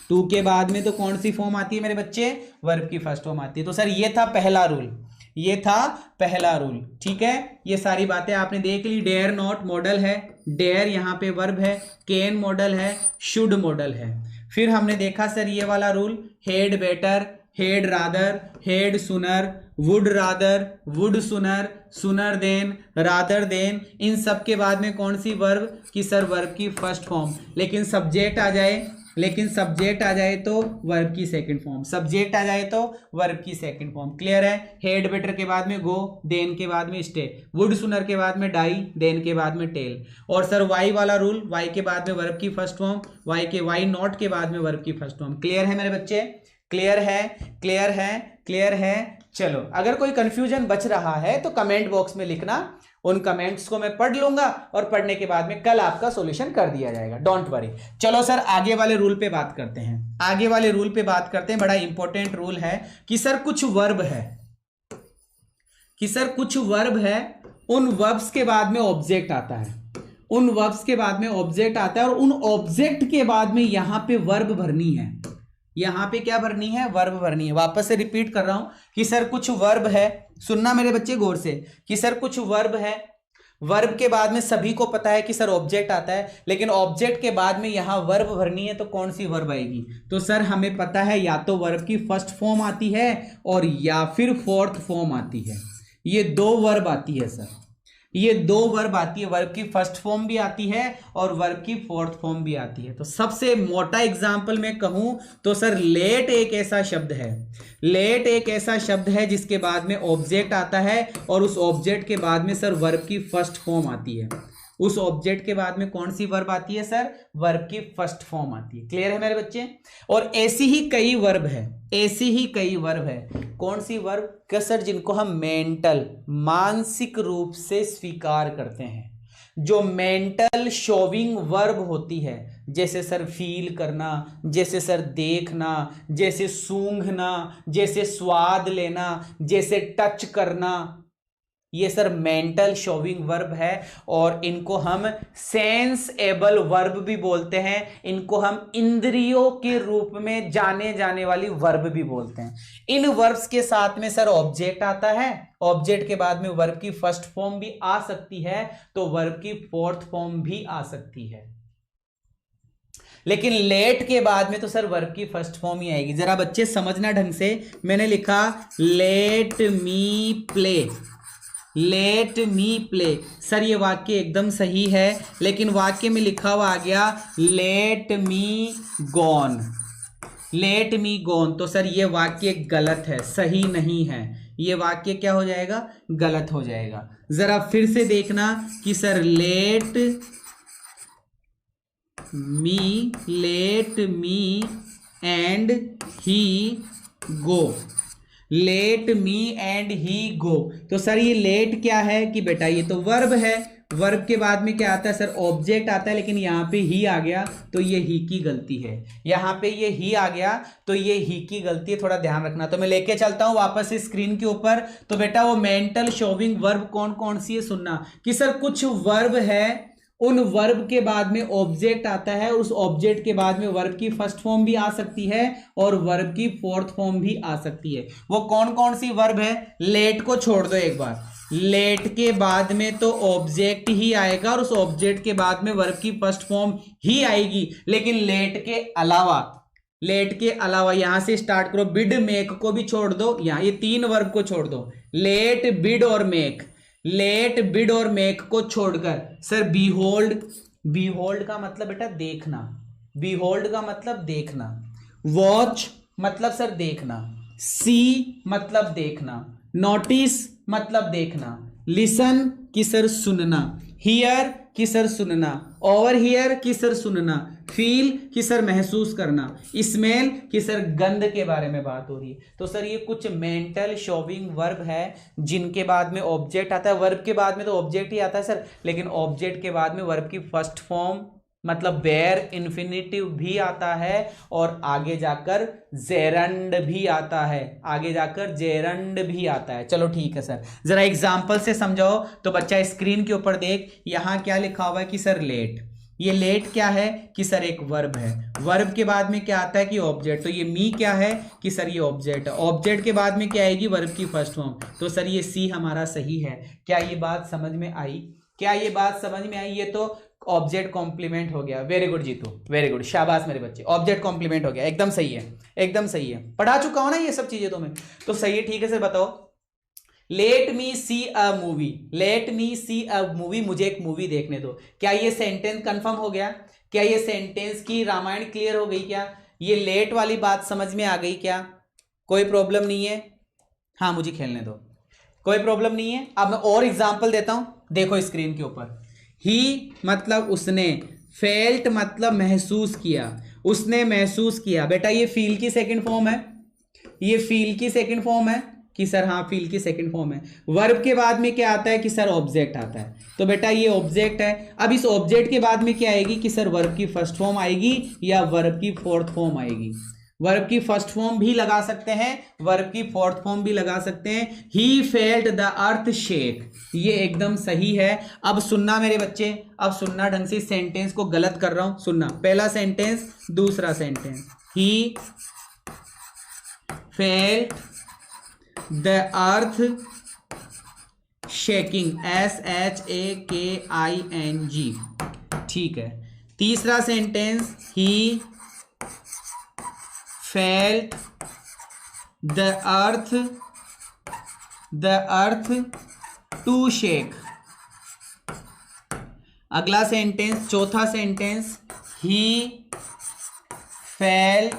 टू के बाद में तो कौन सी फॉर्म आती है मेरे बच्चे, वर्ब की फर्स्ट फॉर्म आती है। तो सर ये था पहला रूल, ये था पहला रूल, ठीक है। ये सारी बातें आपने देख ली। डेयर नॉट मॉडल है, डेयर यहाँ पे वर्ब है, कैन मॉडल है, शुड मॉडल है। फिर हमने देखा सर ये वाला rule, head better, head rather, head सुनर, वुड रादर, वुड सुनर, सुनर देन, रादर देन। इन सब के बाद में कौन सी वर्ब कि सर वर्ब की फर्स्ट फॉर्म। लेकिन सब्जेक्ट आ जाए, लेकिन सब्जेक्ट आ जाए तो वर्ब की सेकंड फॉर्म, सब्जेक्ट आ जाए तो वर्ब की सेकंड फॉर्म। क्लियर है। हेड बेटर के बाद में गो, देन के बाद में स्टे, वुड सुनर के बाद में डाई, देन के बाद में टेल। और सर वाई वाला रूल, वाई के बाद में वर्ब की फर्स्ट फॉर्म, वाई नॉट के बाद में वर्ब की फर्स्ट फॉर्म। क्लियर है मेरे बच्चे, क्लियर है, क्लियर है, क्लियर है। चलो, अगर कोई कंफ्यूजन बच रहा है तो कमेंट बॉक्स में लिखना, उन कमेंट्स को मैं पढ़ लूंगा और पढ़ने के बाद में कल आपका सॉल्यूशन कर दिया जाएगा, डोंट वरी। चलो सर आगे वाले रूल पे बात करते हैं, आगे वाले रूल पे बात करते हैं। बड़ा इंपॉर्टेंट रूल है कि सर कुछ वर्ब है, कि सर कुछ वर्ब है, उन वर्ब्स के बाद में ऑब्जेक्ट आता है, उन वर्ब्स के बाद में ऑब्जेक्ट आता है, और उन ऑब्जेक्ट के बाद में यहां पे वर्ब भरनी है। यहां पे क्या भरनी है, वर्ब भरनी है। वापस से रिपीट कर रहा हूं कि सर कुछ वर्ब है, सुनना मेरे बच्चे गौर से, कि सर कुछ वर्ब है, वर्ब के बाद में सभी को पता है कि सर ऑब्जेक्ट आता है, लेकिन ऑब्जेक्ट के बाद में यहां वर्ब भरनी है, तो कौन सी वर्ब आएगी। तो सर हमें पता है या तो वर्ब की फर्स्ट फॉर्म आती है और या फिर फोर्थ फॉर्म आती है। ये दो वर्ब आती है सर, ये दो वर्ब आती है, वर्ब की फर्स्ट फॉर्म भी आती है और वर्ब की फोर्थ फॉर्म भी आती है। तो सबसे मोटा एग्जांपल मैं कहूं तो सर लेट एक ऐसा शब्द है, लेट एक ऐसा शब्द है जिसके बाद में ऑब्जेक्ट आता है और उस ऑब्जेक्ट के बाद में सर वर्ब की फर्स्ट फॉर्म आती है। उस ऑब्जेक्ट के बाद में कौन सी वर्ब आती है सर, वर्ब की फर्स्ट फॉर्म आती है। क्लियर है मेरे बच्चे। और ऐसी ही कई वर्ब है, ऐसी ही कई वर्ब है। कौन सी वर्ब का सर, जिनको हम मेंटल, मानसिक रूप से स्वीकार करते हैं, जो मेंटल शोविंग वर्ब होती है, जैसे सर फील करना, जैसे सर देखना, जैसे सूंघना, जैसे स्वाद लेना, जैसे टच करना, ये सर मेंटल शोविंग वर्ब है। और इनको हम सेंसेबल वर्ब भी बोलते हैं, इनको हम इंद्रियों के रूप में जाने जाने वाली वर्ब भी बोलते हैं। इन वर्ब्स के साथ में सर ऑब्जेक्ट आता है, ऑब्जेक्ट के बाद में वर्ब की फर्स्ट फॉर्म भी आ सकती है, तो वर्ब की फोर्थ फॉर्म भी आ सकती है। लेकिन लेट के बाद में तो सर वर्ब की फर्स्ट फॉर्म ही आएगी। जरा बच्चे समझना ढंग से, मैंने लिखा let me play, let me play. Sir ये वाक्य एकदम सही है, लेकिन वाक्य में लिखा हुआ आ गया let me gone, let me gone, तो सर ये वाक्य गलत है, सही नहीं है। ये वाक्य क्या हो जाएगा? गलत हो जाएगा। जरा फिर से देखना कि sir let me and he go, let me and he go. तो सर ये लेट क्या है कि बेटा ये तो वर्ब है, वर्ब के बाद में क्या आता है सर? ऑब्जेक्ट आता है, लेकिन यहाँ पे ही आ गया तो ये ही की गलती है। यहाँ पे ये ही आ गया तो ये ही की गलती है, थोड़ा ध्यान रखना। तो मैं लेके चलता हूँ वापस से स्क्रीन के ऊपर। तो बेटा वो मेंटल शोविंग वर्ब कौन कौन सी है सुनना कि सर कुछ वर्ब है, उन वर्ब के बाद में ऑब्जेक्ट आता है, उस ऑब्जेक्ट के बाद में वर्ब की फर्स्ट फॉर्म भी आ सकती है और वर्ब की फोर्थ फॉर्म भी आ सकती है। वो कौन कौन सी वर्ब है? लेट को छोड़ दो एक बार, लेट के बाद में तो ऑब्जेक्ट ही आएगा और उस ऑब्जेक्ट के बाद में वर्ब की फर्स्ट फॉर्म ही आएगी। लेकिन लेट के अलावा यहां से स्टार्ट करो, बिड मेक को भी छोड़ दो, यहां ये तीन वर्ब को छोड़ दो, लेट बिड और मेक, लेट बिड और मेक को छोड़कर सर बीहोल्ड का मतलब बेटा देखना, बीहोल्ड का मतलब देखना, वॉच मतलब सर देखना, सी मतलब देखना, नोटिस मतलब देखना, लिसन की सर सुनना, हियर की सर सुनना, ओवर हियर की सर सुनना, फील की सर महसूस करना, स्मेल की सर गंध के बारे में बात हो रही है। तो सर ये कुछ मेंटल शोविंग वर्ब है जिनके बाद में ऑब्जेक्ट आता है, वर्ब के बाद में तो ऑब्जेक्ट ही आता है सर, लेकिन ऑब्जेक्ट के बाद में वर्ब की फर्स्ट फॉर्म मतलब बेयर इन्फिनिटिव भी आता है और आगे जाकर जेरंड भी आता है, आगे जाकर जेरंड भी आता है। चलो ठीक है सर, जरा एग्जांपल से समझाओ। तो बच्चा स्क्रीन के ऊपर देख, यहां क्या लिखा हुआ है कि सर लेट, ये लेट क्या है कि सर एक वर्ब है, वर्ब के बाद में क्या आता है कि ऑब्जेक्ट, तो ये मी क्या है कि सर ये ऑब्जेक्ट है, ऑब्जेक्ट के बाद में क्या आएगी? वर्ब की फर्स्ट फॉर्म, तो सर ये सी हमारा सही है। क्या ये बात समझ में आई? क्या ये बात समझ में आई? ये तो ऑब्जेक्ट कॉम्प्लीमेंट हो गया। Very good Jeetu, very good, शाबाश मेरे बच्चे, ऑब्जेक्ट कॉम्प्लीमेंट हो गया, एकदम सही है, एकदम सही है। पढ़ा चुका हूं ना ये सब चीजें तुम्हें, तो सही है। ठीक है सर, बताओ। Let me see a movie, let me see a movie, मुझे एक मूवी देखने दो। क्या ये सेंटेंस कंफर्म हो गया? क्या ये सेंटेंस की रामायण क्लियर हो गई? क्या ये लेट वाली बात समझ में आ गई? क्या कोई प्रॉब्लम नहीं है? हाँ मुझे खेलने दो, कोई प्रॉब्लम नहीं है। अब मैं और एग्जांपल देता हूं, देखो स्क्रीन के ऊपर। ही मतलब उसने, फेल्ट मतलब महसूस किया, उसने महसूस किया। बेटा ये फील की सेकंड फॉर्म है, ये फील की सेकंड फॉर्म है कि सर हाँ फील की सेकंड फॉर्म है। वर्ब के बाद में क्या आता है कि सर ऑब्जेक्ट आता है, तो बेटा ये ऑब्जेक्ट है। अब इस ऑब्जेक्ट के बाद में क्या आएगी कि सर वर्ब की फर्स्ट फॉर्म आएगी या वर्ब की फोर्थ फॉर्म आएगी। वर्ब की फर्स्ट फॉर्म भी लगा सकते हैं, वर्ब की फोर्थ फॉर्म भी लगा सकते हैं। ही फेल्ट द अर्थ शेक, ये एकदम सही है। अब सुनना मेरे बच्चे, अब सुनना ढंग से, सेंटेंस को गलत कर रहा हूं, सुनना। पहला सेंटेंस, दूसरा sentence, he felt the earth shaking, SHAKING, ठीक है। तीसरा sentence, he felt the earth to shake. अगला सेंटेंस, चौथा sentence, he felt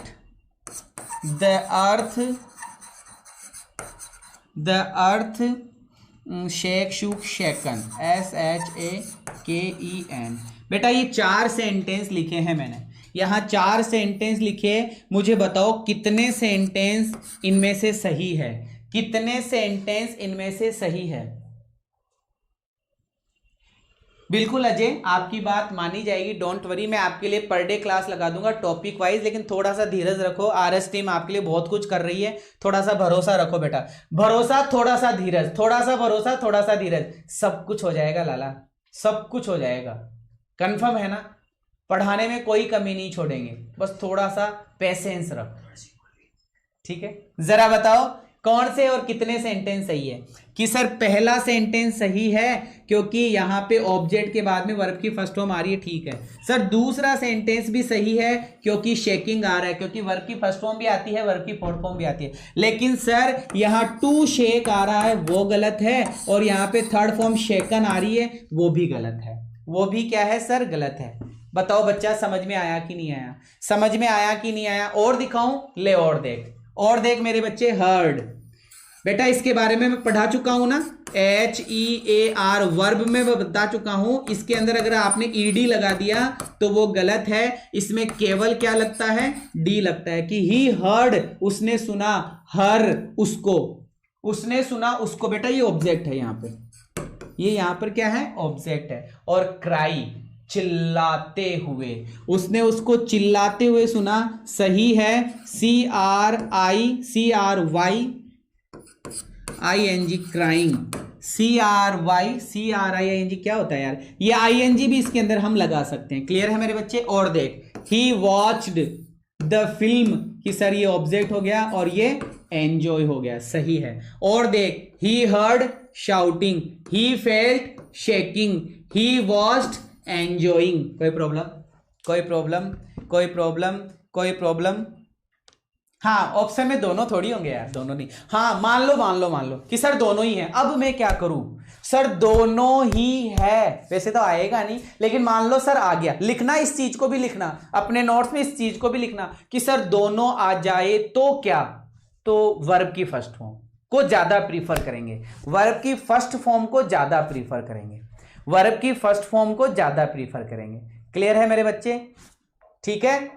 the earth shake shook shaken, SHAKEN। बेटा ये 4 सेंटेंस लिखे हैं मैंने, यहां 4 सेंटेंस लिखे, मुझे बताओ कितने सेंटेंस इनमें से सही है, कितने सेंटेंस इनमें से सही है? बिल्कुल अजय, आपकी बात मानी जाएगी, डोंट वरी। मैं आपके लिए पर डे क्लास लगा दूंगा टॉपिक वाइज, लेकिन थोड़ा सा धीरज रखो। आरएस टीम आपके लिए बहुत कुछ कर रही है, थोड़ा सा भरोसा रखो बेटा, भरोसा, थोड़ा सा धीरज, थोड़ा सा भरोसा, थोड़ा सा धीरज, सब कुछ हो जाएगा लाला, सब कुछ हो जाएगा। कंफर्म है ना? पढ़ाने में कोई कमी नहीं छोड़ेंगे, बस थोड़ा सा पेशेंस रखो, ठीक है। जरा बताओ कौन से और कितने सेंटेंस सही है? कि सर पहला सेंटेंस सही है क्योंकि यहां पे ऑब्जेक्ट के बाद में वर्ब की फर्स्ट फॉर्म आ रही है, ठीक है सर। दूसरा सेंटेंस भी सही है क्योंकि शेकिंग आ रहा है, क्योंकि वर्ब की फर्स्ट फॉर्म भी आती है, वर्ब की फोर्थ फॉर्म भी आती है। लेकिन सर यहां टू शेक आ रहा है, वो गलत है, और यहां पे थर्ड फॉर्म शेकन आ रही है, वो भी गलत है, वो भी क्या है सर? गलत है। बताओ बच्चा, समझ में आया कि नहीं आया? समझ में आया कि नहीं आया? और दिखाऊं? ले और देख, और देख मेरे बच्चे। हर्ड बेटा इसके बारे में मैं पढ़ा चुका हूं ना, HEAR वर्ब में मैं बता चुका हूं। इसके अंदर अगर आपने ED लगा दिया तो वो गलत है, इसमें केवल क्या लगता है? D लगता है। कि ही हर्ड, उसने सुना, हर उसको, उसने सुना उसको। बेटा ये ऑब्जेक्ट है यहाँ पे, ये यहां पर क्या है? ऑब्जेक्ट है। और क्राई, चिल्लाते हुए, उसने उसको चिल्लाते हुए सुना, सही है। CRING क्राइंग, CRING क्या होता है यार? ये ING भी इसके अंदर हम लगा सकते हैं। क्लियर है मेरे बच्चे? और देख, ही वॉच्ड द फिल्म, कि सर ये ऑब्जेक्ट हो गया और ये एंजॉय हो गया, सही है। और देख, he heard shouting, he felt shaking, he watched enjoying. कोई प्रॉब्लम? कोई प्रॉब्लम? कोई प्रॉब्लम? कोई प्रॉब्लम? हाँ, ऑप्शन में दोनों थोड़ी होंगे यार, दोनों नहीं। हाँ मान लो कि सर दोनों ही हैं। अब मैं क्या करूं? सर दोनों ही है, वैसे तो आएगा नहीं, लेकिन मान लो सर आ गया। लिखना, इस चीज को भी लिखना अपने नोट्स में, इस चीज को भी लिखना कि सर दोनों आ जाए तो क्या? तो वर्ब की फर्स्ट फॉर्म को ज्यादा प्रीफर करेंगे, वर्ब की फर्स्ट फॉर्म को ज्यादा प्रीफर करेंगे, वर्ब की फर्स्ट फॉर्म को ज्यादा प्रीफर करेंगे। क्लियर है मेरे बच्चे? ठीक है,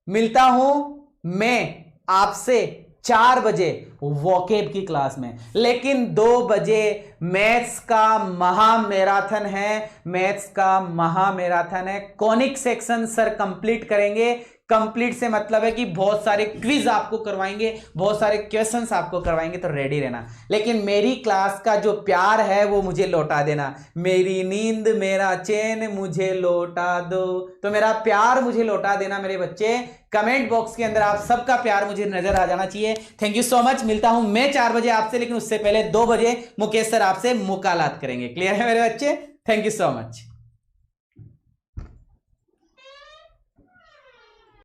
मिलता हूं मैं आपसे 4 बजे वोकेब की क्लास में, लेकिन 2 बजे मैथ्स का महामैराथन है, मैथ्स का महामैराथन है। कॉनिक सेक्शन सर कंप्लीट करेंगे। कंप्लीट से मतलब है कि बहुत सारे क्विज आपको करवाएंगे, बहुत सारे क्वेश्चंस आपको करवाएंगे, तो रेडी रहना। लेकिन मेरी क्लास का जो प्यार है वो मुझे लौटा देना। मेरी नींद मेरा चैन मुझे लौटा दो, तो मेरा प्यार मुझे लौटा देना मेरे बच्चे। कमेंट बॉक्स के अंदर आप सबका प्यार मुझे नजर आ जाना चाहिए। Thank you so much. मिलता हूं मैं 4 बजे आपसे, लेकिन उससे पहले 2 बजे मुकेश सर आपसे मुलाकात करेंगे। क्लियर है मेरे बच्चे? Thank you so much.